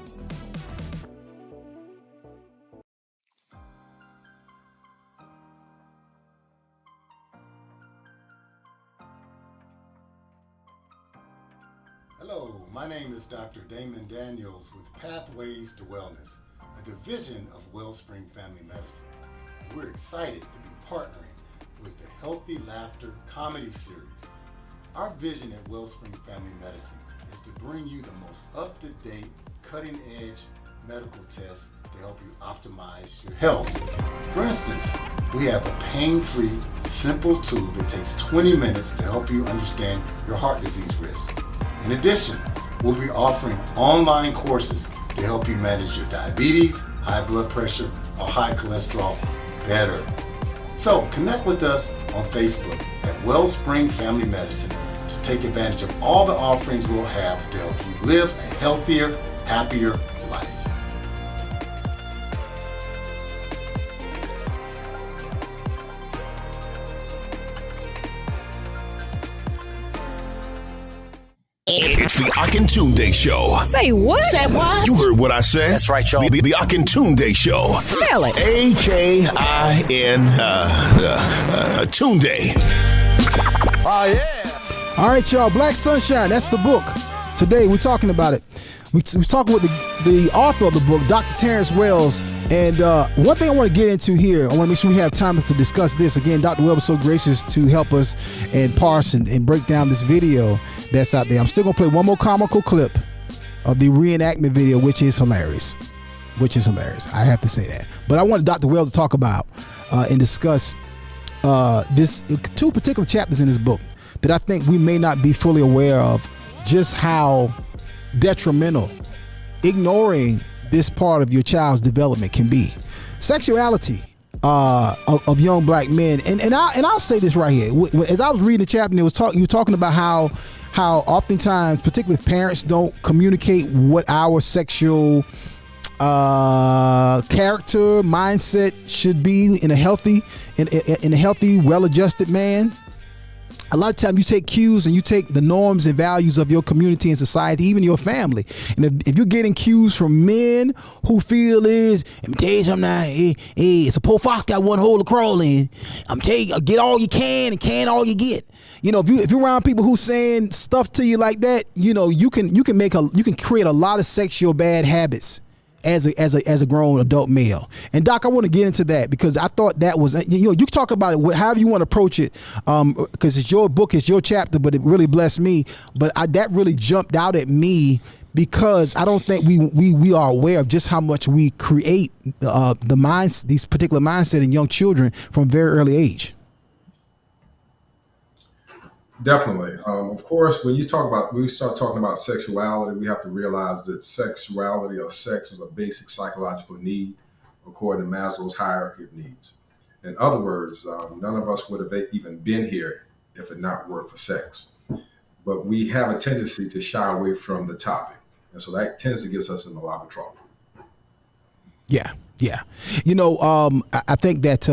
Hello, my name is Dr. Damon Daniels with Pathways to Wellness, a division of Wellspring Family Medicine. We're excited to be partnering with the Healthy Laughter comedy series. Our vision at Wellspring Family Medicine is to bring you the most up-to-date, cutting-edge medical tests to help you optimize your health. For instance, we have a pain-free, simple tool that takes 20 minutes to help you understand your heart disease risk. In addition, we'll be offering online courses to help you manage your diabetes, high blood pressure, or high cholesterol better. So connect with us on Facebook at Wellspring Family Medicine to take advantage of all the offerings we'll have to help you live a healthier, happier life. It's the Akintunde Show. Say what? Say what? You heard what I said. That's right, y'all. The Akintunde Show. Spell it. A-K-I-N Tunde. Oh, yeah. All right, y'all. Black Sunshine. That's the book. Today, we're talking about it. We're talking with the author of the book, Dr. Terrence Wells. And one thing I want to get into here, I want to make sure we have time to discuss this. Again, Dr. Wells was so gracious to help us and parse and break down this video that's out there. I'm still going to play one more comical clip of the reenactment video, which is hilarious. I have to say that. But I want Dr. Wells to talk about and discuss this 2 particular chapters in this book that I think we may not be fully aware of, just how detrimental ignoring this part of your child's development can be. sexuality of young black men, and I'll say this right here. As I was reading the chapter, you were talking about how oftentimes, particularly if parents don't communicate what our sexual character mindset should be in a healthy, well-adjusted man. A lot of times you take cues and you take the norms and values of your community and society, even your family. And if you're getting cues from men who feel let me tell you something now, it's a poor fox got one hole to crawl in. I'm telling you, get all you can and can all you get. You know, if you're around people who saying stuff to you like that, you know, you can create a lot of sexual bad habits as a grown adult male. And Doc, I want to get into that because I thought that was, you know, you can talk about it however you want to approach it, because it's your book, it's your chapter, but it really blessed me. But that really jumped out at me because I don't think we are aware of just how much we create these particular mindset in young children from a very early age. Definitely. Of course, when we start talking about sexuality, we have to realize that sexuality or sex is a basic psychological need according to Maslow's hierarchy of needs. In other words, none of us would have even been here if it not were for sex. But we have a tendency to shy away from the topic. And so that tends to get us in a lot of trouble. Yeah. You know, I think that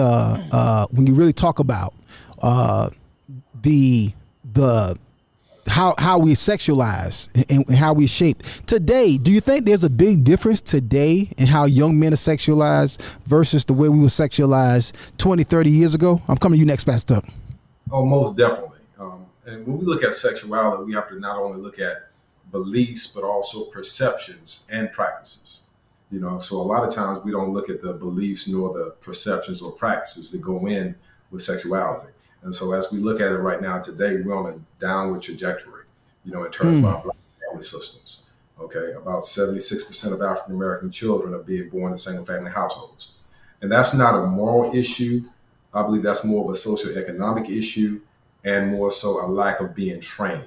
when you really talk about how we sexualize and how we shape today, do you think there's a big difference today in how young men are sexualized versus the way we were sexualized 20, 30 years ago? I'm coming to you next, Pastor. Oh, most definitely. And when we look at sexuality, we have to not only look at beliefs, but also perceptions and practices. You know, so a lot of times we don't look at the beliefs nor the perceptions or practices that go in with sexuality. And so as we look at it right now today, we're on a downward trajectory, you know, in terms of our black family systems. Okay, about 76% of African American children are being born in single family households. And that's not a moral issue. I believe that's more of a socioeconomic issue and more so a lack of being trained.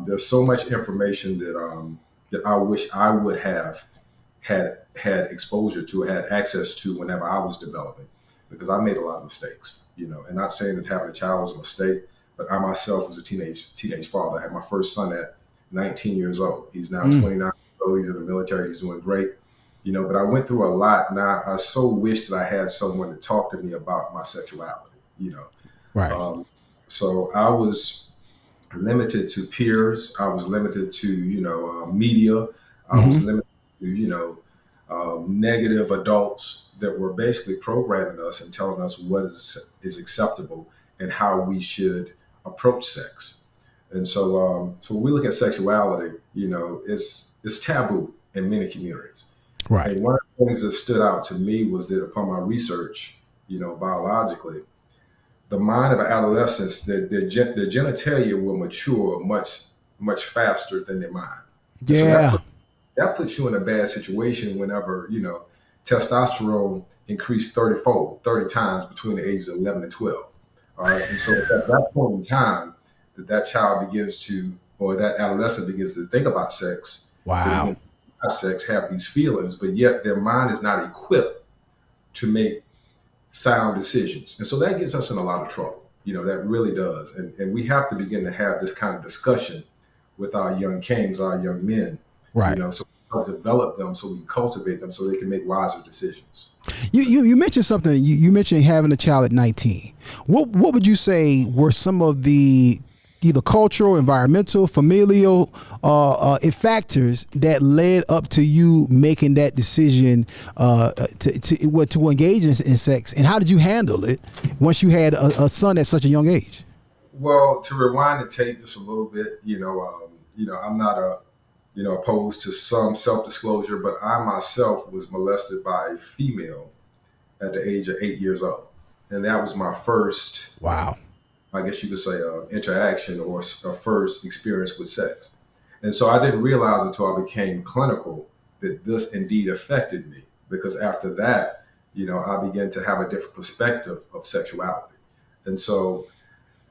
There's so much information that I wish I would have had exposure to, had access to whenever I was developing, because I made a lot of mistakes. You know, and not saying that having a child was a mistake, but I myself was a teenage father. I had my first son at 19 years old. He's now 29 years old. He's in the military. He's doing great. You know, but I went through a lot, and I so wish that I had someone to talk to me about my sexuality. You know, right. So I was limited to peers. I was limited to media. I was limited to negative adults that were basically programming us and telling us what is acceptable and how we should approach sex. And so when we look at sexuality, you know, it's taboo in many communities. Right. And one of the things that stood out to me was that upon my research, you know, biologically, the mind of adolescents, the genitalia will mature much faster than their mind. Yeah. So that puts you in a bad situation whenever, you know, testosterone increased 30 times between the ages of 11 and 12. All right. And so at that point in time that child begins to, or that adolescent begins to think about sex. Wow. Sex, have these feelings, but yet their mind is not equipped to make sound decisions. And so that gets us in a lot of trouble. You know, that really does. And we have to begin to have this kind of discussion with our young kings, our young men. Right. You know, so we help develop them, so we can cultivate them so they can make wiser decisions. You mentioned something. You mentioned having a child at 19. What would you say were some of the either cultural, environmental, familial factors that led up to you making that decision to engage in sex? And how did you handle it once you had a son at such a young age? Well, to rewind the tape just a little bit, I'm not opposed to some self-disclosure, but I myself was molested by a female at the age of 8 years old. And that was my first, wow, I guess you could say, interaction or a first experience with sex. And so I didn't realize until I became clinical that this indeed affected me, because after that, I began to have a different perspective of sexuality. And so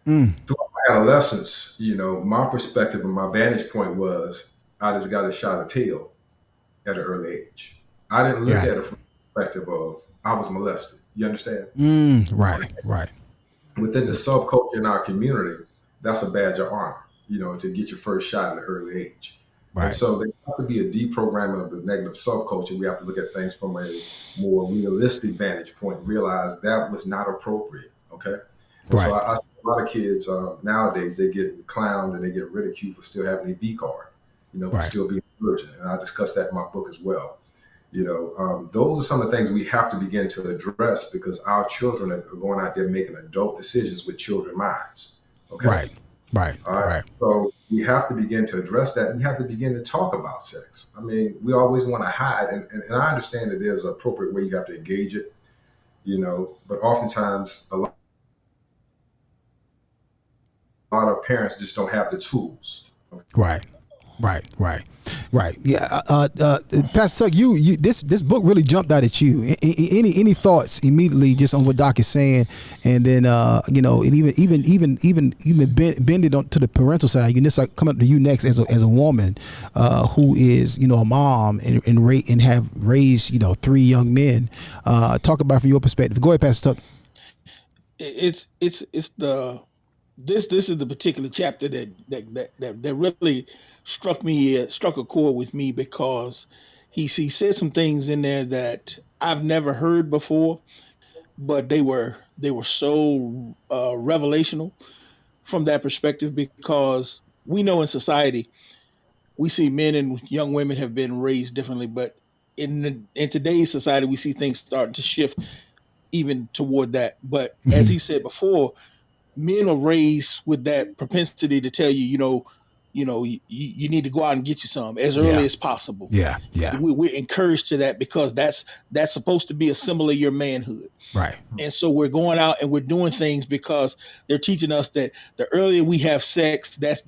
throughout my adolescence, my perspective and my vantage point was I just got a shot of tail at an early age. I didn't look at it from the perspective of I was molested. You understand? Right. Within the subculture in our community, that's a badge of honor, to get your first shot at an early age. And Right. so there has to be a deprogramming of the negative subculture. We have to look at things from a more realistic vantage point, realize that was not appropriate. Okay. And so I see a lot of kids nowadays, they get clowned and they get ridiculed for still having a V card, for still being a virgin. And I discuss that in my book as well. Those are some of the things we have to begin to address because our children are going out there making adult decisions with children minds. Okay. Right. All right. So we have to begin to address that. We have to begin to talk about sex. I mean, we always want to hide, and I understand that there's an appropriate way you have to engage it, but oftentimes a lot of parents just don't have the tools. Okay? Right. Yeah. Pastor Tuck, you this book really jumped out at you. Any thoughts immediately just on what Doc is saying, and then and even bend it on to the parental side. Unissa, come up to you next as a woman who is a mom and have raised 3 young men. Talk about it from your perspective. Go ahead, Pastor Tuck. This is the particular chapter that really struck a chord with me because he said some things in there that I've never heard before, but they were so revelational from that perspective because we know in society we see men and young women have been raised differently, but in today's society we see things starting to shift even toward that. But as he said before, men are raised with that propensity to tell you, you need to go out and get you some as early as possible. Yeah. We're encouraged to that because that's supposed to be a symbol of your manhood. Right. And so we're going out and we're doing things because they're teaching us that the earlier we have sex, that's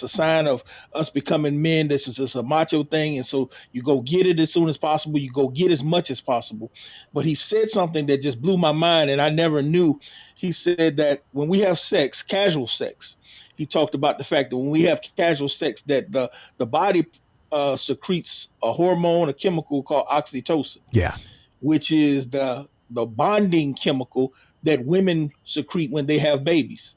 a sign of us becoming men. This is a macho thing. And so you go get it as soon as possible. You go get as much as possible. But he said something that just blew my mind and I never knew. He said that when we have sex, casual sex, he talked about the fact that when we have casual sex, that the body secretes a hormone, a chemical called oxytocin. Yeah. Which is the bonding chemical that women secrete when they have babies,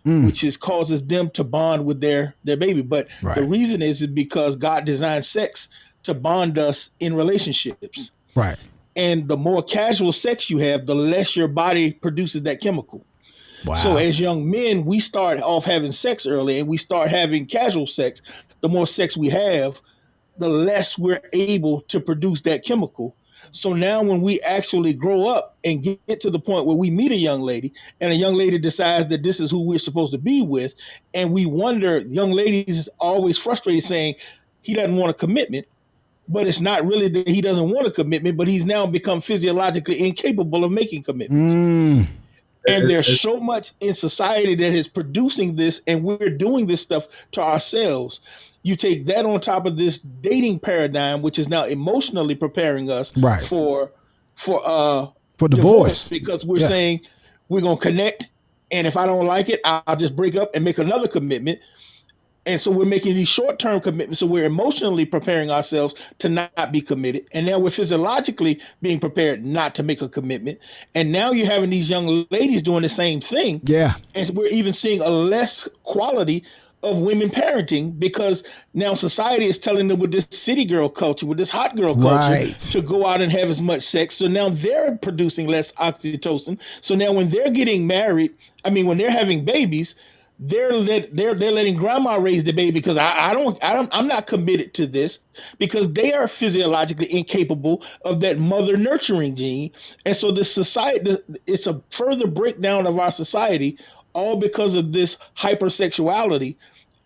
which causes them to bond with their baby. But the reason is because God designed sex to bond us in relationships. Right. And the more casual sex you have, the less your body produces that chemical. Wow. So as young men, we start off having sex early and we start having casual sex. The more sex we have, the less we're able to produce that chemical. So now when we actually grow up and get to the point where we meet a young lady and a young lady decides that this is who we're supposed to be with, and we wonder, young ladies always frustrated saying he doesn't want a commitment, but it's not really that he doesn't want a commitment, but he's now become physiologically incapable of making commitments. And there's so much in society that is producing this, and we're doing this stuff to ourselves. You take that on top of this dating paradigm, which is now emotionally preparing us for divorce, because we're saying we're going to connect. And if I don't like it, I'll just break up and make another commitment. And so we're making these short-term commitments. So we're emotionally preparing ourselves to not be committed. And now we're physiologically being prepared not to make a commitment. And now you're having these young ladies doing the same thing. Yeah. And we're even seeing a less quality of women parenting because now society is telling them with this city girl culture, with this hot girl culture, to go out and have as much sex. So now they're producing less oxytocin. So now when they're getting married, when they're having babies, they're letting grandma raise the baby because I'm not committed to this because they are physiologically incapable of that mother nurturing gene. And so the society, it's a further breakdown of our society, all because of this hypersexuality.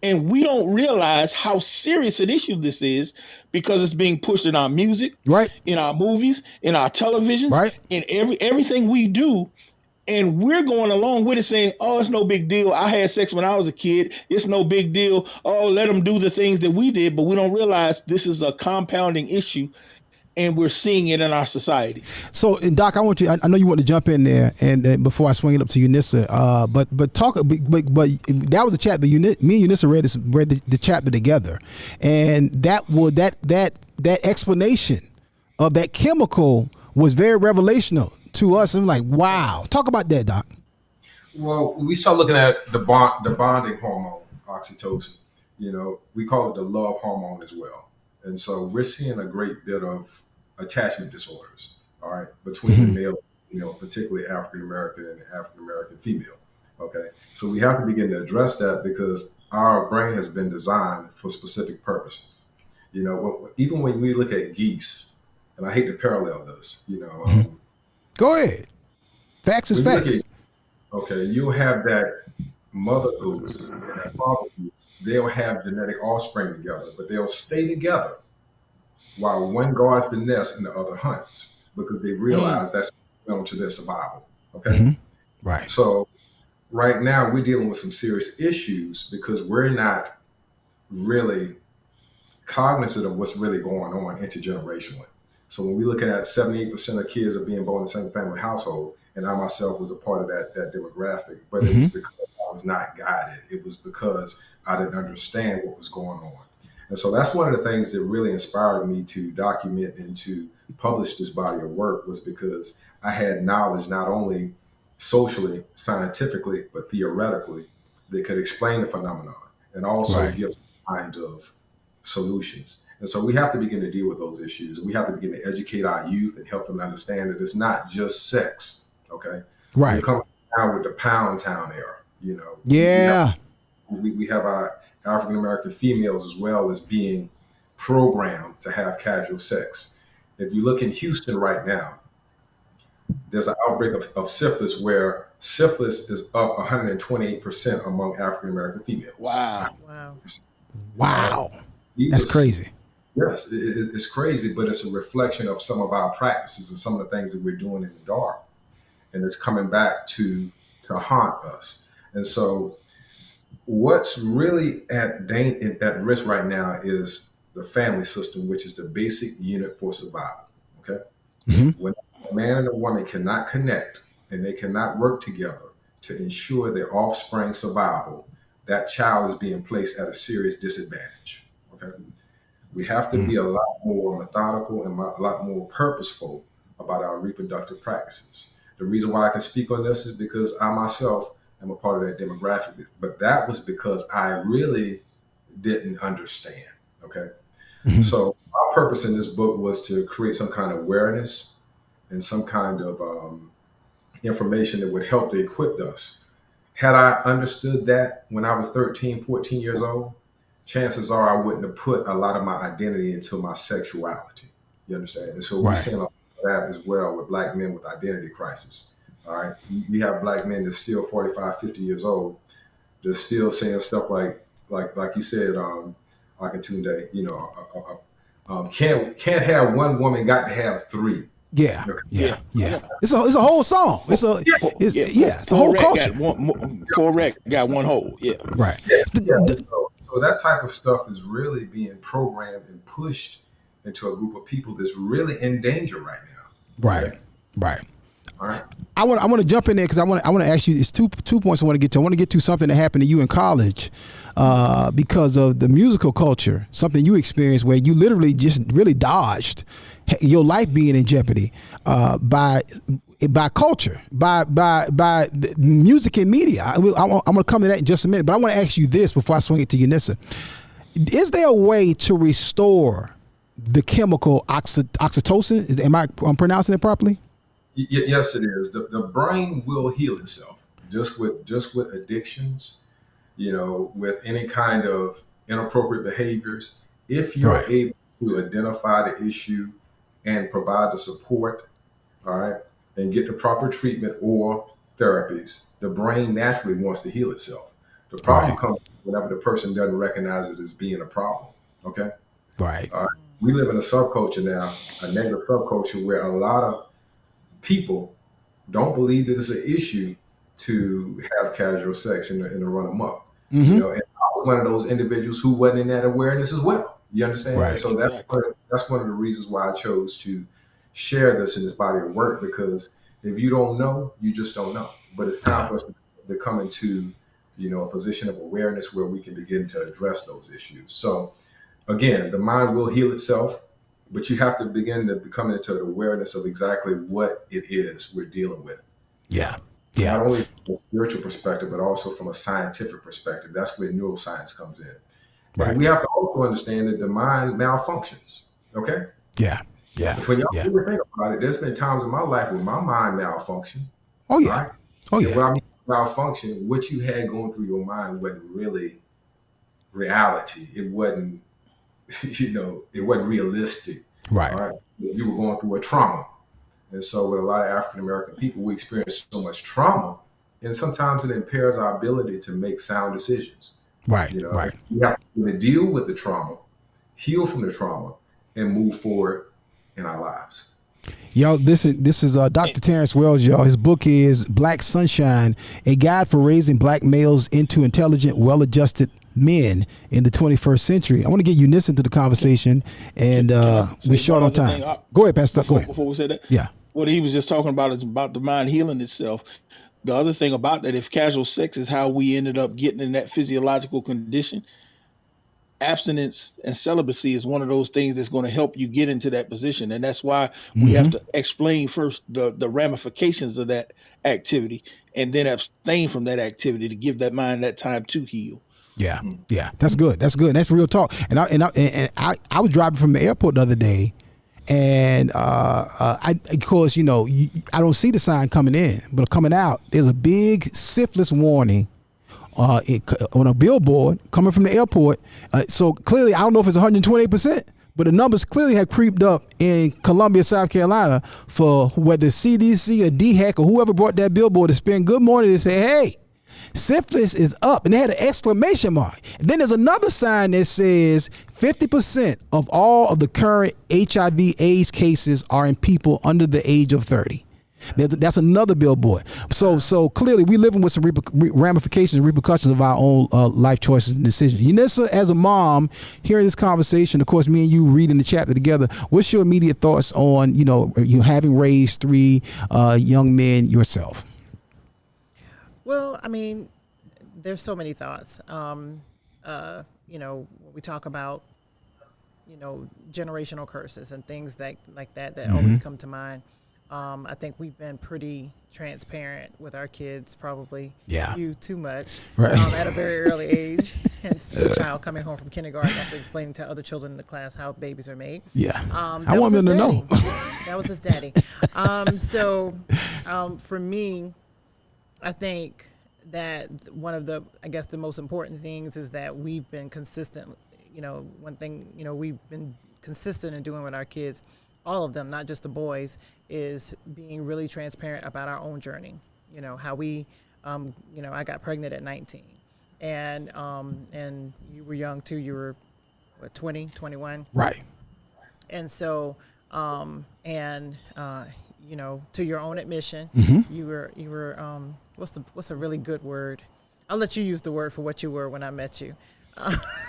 And we don't realize how serious an issue this is because it's being pushed in our music, in our movies, in our televisions, in everything we do. And we're going along with it saying, oh, it's no big deal. I had sex when I was a kid. It's no big deal. Oh, let them do the things that we did. But we don't realize this is a compounding issue. And we're seeing it in our society. So, and Doc, I know you want to jump in there, and before I swing it up to Unissa, but that was the chapter. Me and Unissa read the chapter together, and that explanation of that chemical was very revelational to us. I'm like, wow. Talk about that, Doc. Well, we start looking at the bonding hormone, oxytocin. You know, we call it the love hormone as well. And so we're seeing a great bit of attachment disorders, all right, between the male and female, particularly African American and African American female. Okay, so we have to begin to address that because our brain has been designed for specific purposes. You know, even when we look at geese, and I hate to parallel this, you know. Go ahead. Facts is facts. Okay, you'll have that mother goose and that father goose. They'll have genetic offspring together, but they'll stay together while one guards the nest and the other hunts because they realize that's known to their survival. Okay, right. So right now we're dealing with some serious issues because we're not really cognizant of what's really going on intergenerationally. So when we look at 78% of kids are being born in the same family household, and I myself was a part of that demographic, but it was because I was not guided. It was because I didn't understand what was going on. And so that's one of the things that really inspired me to document and to publish this body of work was because I had knowledge not only socially, scientifically, but theoretically that could explain the phenomenon and also give some kind of solutions. And so we have to begin to deal with those issues. We have to begin to educate our youth and help them understand that it's not just sex. Okay. Right. We're coming down with the Pound Town era, you know. Yeah. We have our African American females as well as being programmed to have casual sex. If you look in Houston right now, there's an outbreak of syphilis where syphilis is up 128% among African American females. Wow. Wow. That's crazy. Yes, it's crazy, but it's a reflection of some of our practices and some of the things that we're doing in the dark. And it's coming back to haunt us. And so what's really at risk right now is the family system, which is the basic unit for survival. Okay. When a man and a woman cannot connect and they cannot work together to ensure their offspring survival, that child is being placed at a serious disadvantage. Okay. We have to be a lot more methodical and a lot more purposeful about our reproductive practices. The reason why I can speak on this is because I myself am a part of that demographic, but that was because I really didn't understand. Okay. So my purpose in this book was to create some kind of awareness and some kind of information that would help to equip us. Had I understood that when I was 13, 14 years old, chances are I wouldn't have put a lot of my identity into my sexuality. You understand? And so we're seeing a lot of that as well with Black men with identity crisis. All right. You have Black men that's still 45, 50 years old. They're still saying stuff like you said, Akintunde, you know, can't have one woman, got to have three. Yeah. It's a whole song. It's a whole culture. Got one hole. Yeah. Right. So that type of stuff is really being programmed and pushed into a group of people that's really in danger right now. Right. All right. I want to jump in there because I want to ask you. It's two points I want to get to. I want to get to something that happened to you in college because of the musical culture. Something you experienced where you literally just really dodged your life being in jeopardy by culture, by the music and media. I'm going to come to that in just a minute, but I want to ask you this before I swing it to you, Nissa. Is there a way to restore the chemical oxytocin? Am I pronouncing it properly? Yes, it is. The brain will heal itself just with addictions, you know, with any kind of inappropriate behaviors. If you're able to identify the issue and provide the support, all right, and get the proper treatment or therapies, the brain naturally wants to heal itself. The problem comes whenever the person doesn't recognize it as being a problem. Okay. Right. We live in a subculture now, a negative subculture where a lot of people don't believe that it's an issue to have casual sex and to run amok. You know, and I was one of those individuals who wasn't in that awareness as well. You understand? Right. And so that's one of the reasons why I chose to share this in this body of work, because if you don't know, you just don't know. But it's time for us to come into, you know, a position of awareness where we can begin to address those issues. So again, the mind will heal itself. but you have to begin to become into the awareness of exactly what it is we're dealing with. Yeah. Not only from a spiritual perspective, but also from a scientific perspective. That's where neuroscience comes in. Right. And we have to also understand that the mind malfunctions. Okay? Yeah. Yeah. When y'all really think about it, there's been times in my life where my mind malfunctioned. Oh, yeah. Right? Oh, And yeah. when I mean malfunction, what you had going through your mind wasn't really reality. It wasn't, it wasn't realistic. Right. All right. You were going through a trauma. And so with a lot of African American people, we experience so much trauma, and sometimes it impairs our ability to make sound decisions. Right. Right. We have to deal with the trauma, heal from the trauma, and move forward in our lives. Y'all, this is Dr. Terrence Wells, y'all. His book is Black Sunshine, A Guide for Raising Black Males into Intelligent, Well-Adjusted Men in the 21st Century. I want to get Eunice into the conversation, and we're short on time. Go ahead, Pastor. Go ahead. Before we say that, yeah. What he was just talking about is about the mind healing itself. The other thing about that, if casual sex is how we ended up getting in that physiological condition, abstinence and celibacy is one of those things that's going to help you get into that position. And that's why we have to explain first the ramifications of that activity and then abstain from that activity to give that mind that time to heal. Yeah. Yeah. That's good. That's good. That's real talk. And I was driving from the airport the other day, and of course, I don't see the sign coming in, but coming out, there's a big syphilis warning on a billboard coming from the airport. So clearly, I don't know if it's 128%, but the numbers clearly have creeped up in Columbia, South Carolina, for whether CDC or DHEC or whoever brought that billboard to spend good morning to say, hey, syphilis is up. And they had an exclamation mark. And then there's another sign that says 50% of all of the current HIV AIDS cases are in people under the age of 30. That's another billboard. So clearly we're living with some ramifications and repercussions of our own life choices and decisions. Unissa, as a mom, hearing this conversation, of course, me and you reading the chapter together, what's your immediate thoughts on, you having raised 3 young men yourself? Well, I mean, there's so many thoughts. When we talk about, generational curses and things like that always come to mind. I think we've been pretty transparent with our kids, probably you too much, at a very early age. Hence, a child coming home from kindergarten after explaining to other children in the class how babies are made. Yeah, I want them to know. That was his daddy. For me, I think that one of the most important things is that we've been consistent. One thing, we've been consistent in doing with our kids, all of them, not just the boys, is being really transparent about our own journey. How we, I got pregnant at 19 and you were young too. You were, 20, 21? Right. And so, to your own admission, you were what's a really good word? I'll let you use the word for what you were when I met you.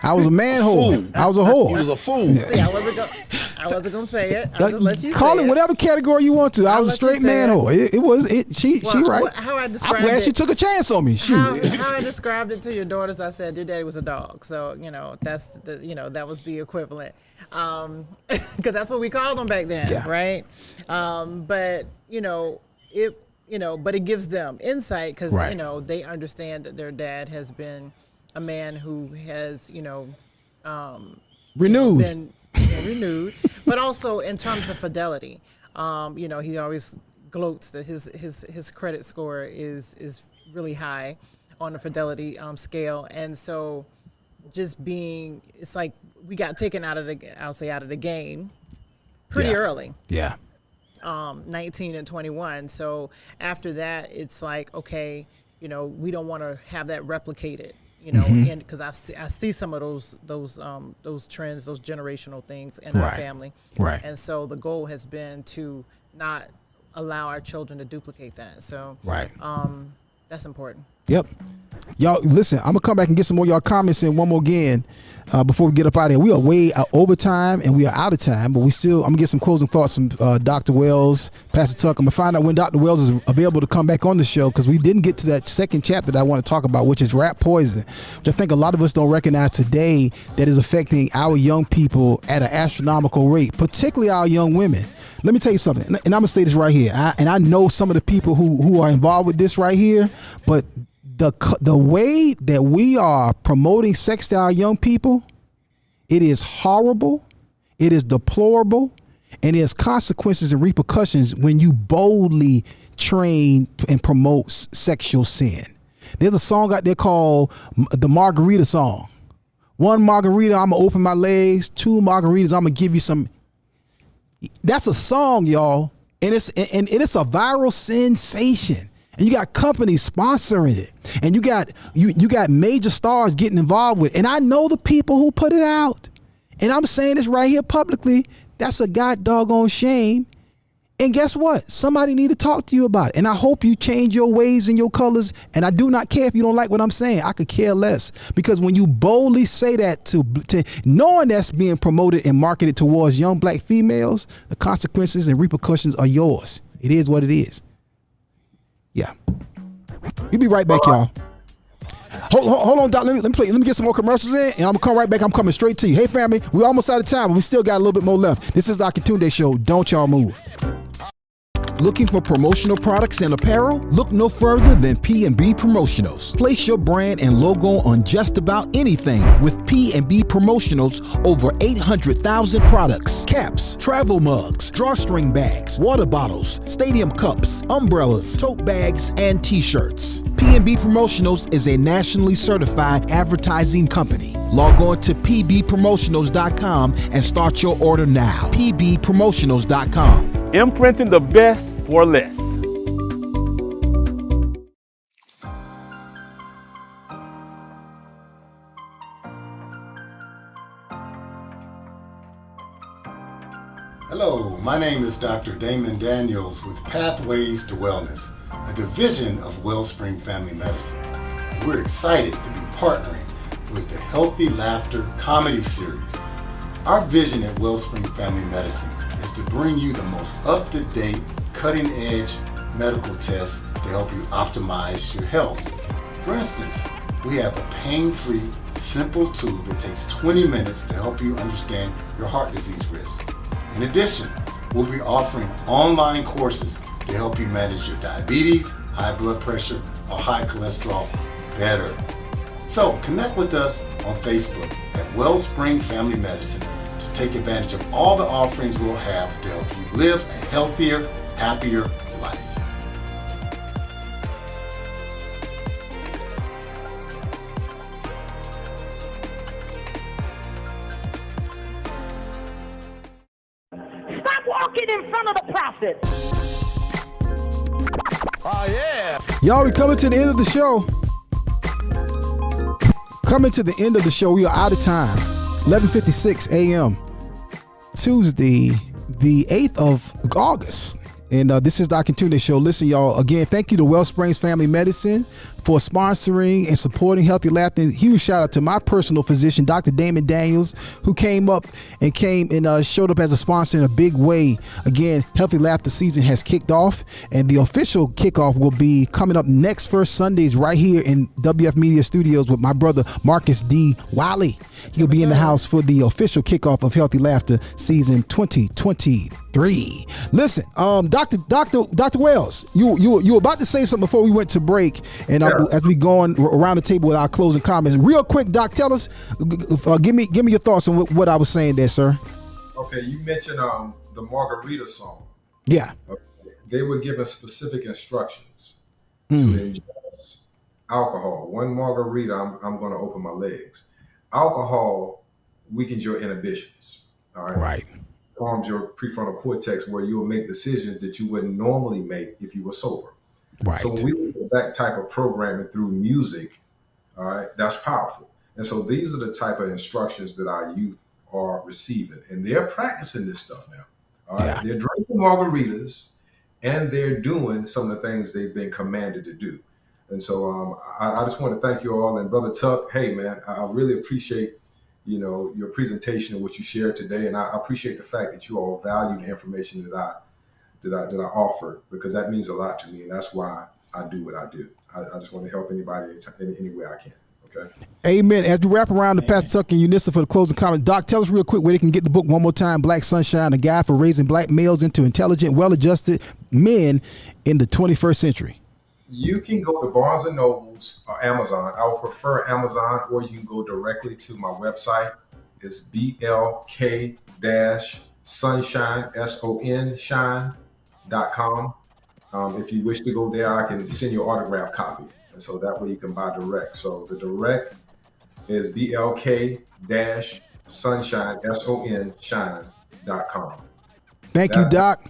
I was a manhole. I was a whore. He was a fool. See, I wasn't gonna say it. I'll just let you call say it whatever category you want to. I was a straight manhole. She right. How I described I'm glad it, she took a chance on me. How I described it to your daughters, I said your daddy was a dog. So that's that was the equivalent, because that's what we called them back then, right? But it gives them insight because they understand that their dad has been a man who has renewed. Been renewed, but also in terms of fidelity. He always gloats that his credit score is really high on the fidelity scale, and so it's like we got taken out of the game pretty early. Yeah. 19 and 21. So after that, it's like, okay, we don't want to have that replicated. And because I see some of those trends, those generational things in our family. Right. And so the goal has been to not allow our children to duplicate that. So that's important. Yep. Y'all, listen, I'm going to come back and get some more y'all comments in one more again before we get up out of here. We are way over time and we are out of time, but I'm going to get some closing thoughts from Dr. Wells, Pastor Tuck. I'm going to find out when Dr. Wells is available to come back on the show because we didn't get to that second chapter that I want to talk about, which is rat poison, which I think a lot of us don't recognize today that is affecting our young people at an astronomical rate, particularly our young women. Let me tell you something, and I'm going to say this right here. I know some of the people who are involved with this right here, but the way that we are promoting sex to our young people, it is horrible, it is deplorable, and there's consequences and repercussions when you boldly train and promote sexual sin. There's a song out there called the Margarita song. 1 margarita, I'm gonna open my legs. 2 margaritas, I'm gonna give you some. That's a song, y'all, and it's a viral sensation. And you got companies sponsoring it, and you got major stars getting involved with it. And I know the people who put it out, and I'm saying this right here publicly. That's a god doggone shame. And guess what? Somebody need to talk to you about it. And I hope you change your ways and your colors. And I do not care if you don't like what I'm saying. I could care less, because when you boldly say that to knowing that's being promoted and marketed towards young black females, the consequences and repercussions are yours. It is what it is. Yeah. We'll be right back, y'all. Hold on, Doc. Let me get some more commercials in, and I'm gonna come right back. I'm coming straight to you. Hey, family, we're almost out of time, but we still got a little bit more left. This is the Akintunde Show. Don't y'all move. Looking for promotional products and apparel? Look no further than P&B Promotionals. Place your brand and logo on just about anything with P&B Promotionals. Over 800,000 products. Caps, travel mugs, drawstring bags, water bottles, stadium cups, umbrellas, tote bags, and t-shirts. P&B Promotionals is a nationally certified advertising company. Log on to pbpromotionals.com and start your order now. pbpromotionals.com. Imprinting the best for less. Hello, my name is Dr. Damon Daniels with Pathways to Wellness, a division of Wellspring Family Medicine. We're excited to be partnering with the Healthy Laughter comedy series. Our vision at Wellspring Family Medicine is to bring you the most up-to-date, cutting-edge medical tests to help you optimize your health. For instance, we have a pain-free, simple tool that takes 20 minutes to help you understand your heart disease risk. In addition, we'll be offering online courses to help you manage your diabetes, high blood pressure, or high cholesterol better. So connect with us on Facebook at Wellspring Family Medicine to take advantage of all the offerings we'll have to help you live a healthier, happier life. Stop walking in front of the prophet. Oh, yeah. Y'all, we coming to the end of the show. Coming to the end of the show. We are out of time. 11:56 a.m. Tuesday, the 8th of August. And this is the Akintunde Show. Listen, y'all, again, thank you to Wellsprings Family Medicine for sponsoring and supporting Healthy Laughter. Huge shout out to my personal physician, Dr. Damon Daniels, who came and showed up as a sponsor in a big way. Again, Healthy Laughter season has kicked off, and the official kickoff will be coming up next first Sundays right here in WF Media Studios with my brother Marcus D. Wiley. He'll be in the house for the official kickoff of Healthy Laughter season 2023. Listen, Dr. Wells, you were about to say something before we went to break, and as we going around the table with our closing comments, real quick, Doc, tell us, give me your thoughts on what I was saying there, sir. Okay, you mentioned the Margarita song. Yeah. They were given specific instructions to ingest alcohol. 1 margarita, I'm going to open my legs. Alcohol weakens your inhibitions. All right. Right. Calms your prefrontal cortex, where you will make decisions that you wouldn't normally make if you were sober. Right. So when we look at that type of programming through music, all right, that's powerful. And so these are the type of instructions that our youth are receiving, and they're practicing this stuff now. All right. Yeah. They're drinking margaritas, and they're doing some of the things they've been commanded to do. And so I just want to thank you all. And Brother Tuck, hey, man, I really appreciate, your presentation and what you shared today. And I appreciate the fact that you all value the information that I offer, because that means a lot to me. And that's why I do what I do. I just want to help anybody in any way I can. Okay. Amen. As we wrap around, the Pastor Tuck and Unissa for the closing comment. Doc, tell us real quick where they can get the book one more time. Black Sunshine, a guide for raising black males into intelligent, well-adjusted men in the 21st century. You can go to Barnes & Nobles or Amazon. I would prefer Amazon, or you can go directly to my website. It's blk-sunshine, shine.com. If you wish to go there, I can send you an autographed copy. And so that way you can buy direct. So the direct is blk-sunshine, shine.com. Thank you, Doc.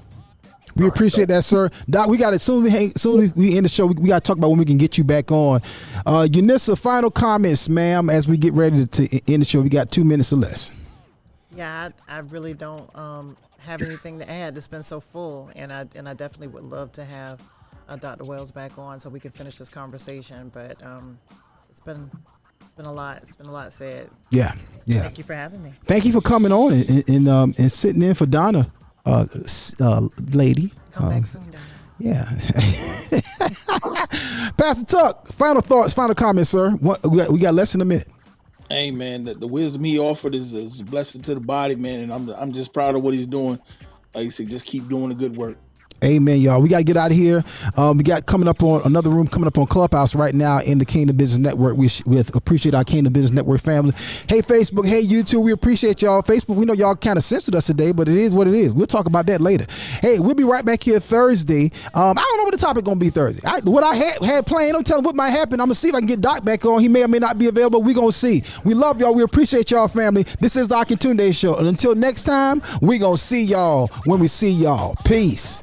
We appreciate that, sir. Doc, we got it. Soon as we end the show, we got to talk about when we can get you back on. Unissa, final comments, ma'am, as we get ready to end the show. We got 2 minutes or less. Yeah, I really don't have anything to add. It's been so full, and I definitely would love to have Dr. Wells back on so we can finish this conversation. But it's been a lot. It's been a lot said. Yeah. Thank you for having me. Thank you for coming on and sitting in for Donna. Lady. Come back soon, Donna. Yeah. Pastor Tuck, final thoughts, final comments, sir. We got less than a minute. Hey, man, the wisdom he offered is a blessing to the body, man, and I'm just proud of what he's doing. Like you said, just keep doing the good work. Amen, y'all. We got to get out of here. We got coming up on another room coming up on Clubhouse right now in the Kingdom Business Network. We appreciate our Kingdom Business Network family. Hey, Facebook. Hey, YouTube. We appreciate y'all. Facebook, we know y'all kind of censored us today, but it is what it is. We'll talk about that later. Hey, we'll be right back here Thursday. I don't know what the topic going to be Thursday. What I had planned, don't tell them what might happen. I'm going to see if I can get Doc back on. He may or may not be available. We're going to see. We love y'all. We appreciate y'all, family. This is the Akintunde Show. And until next time, we're going to see y'all when we see y'all. Peace.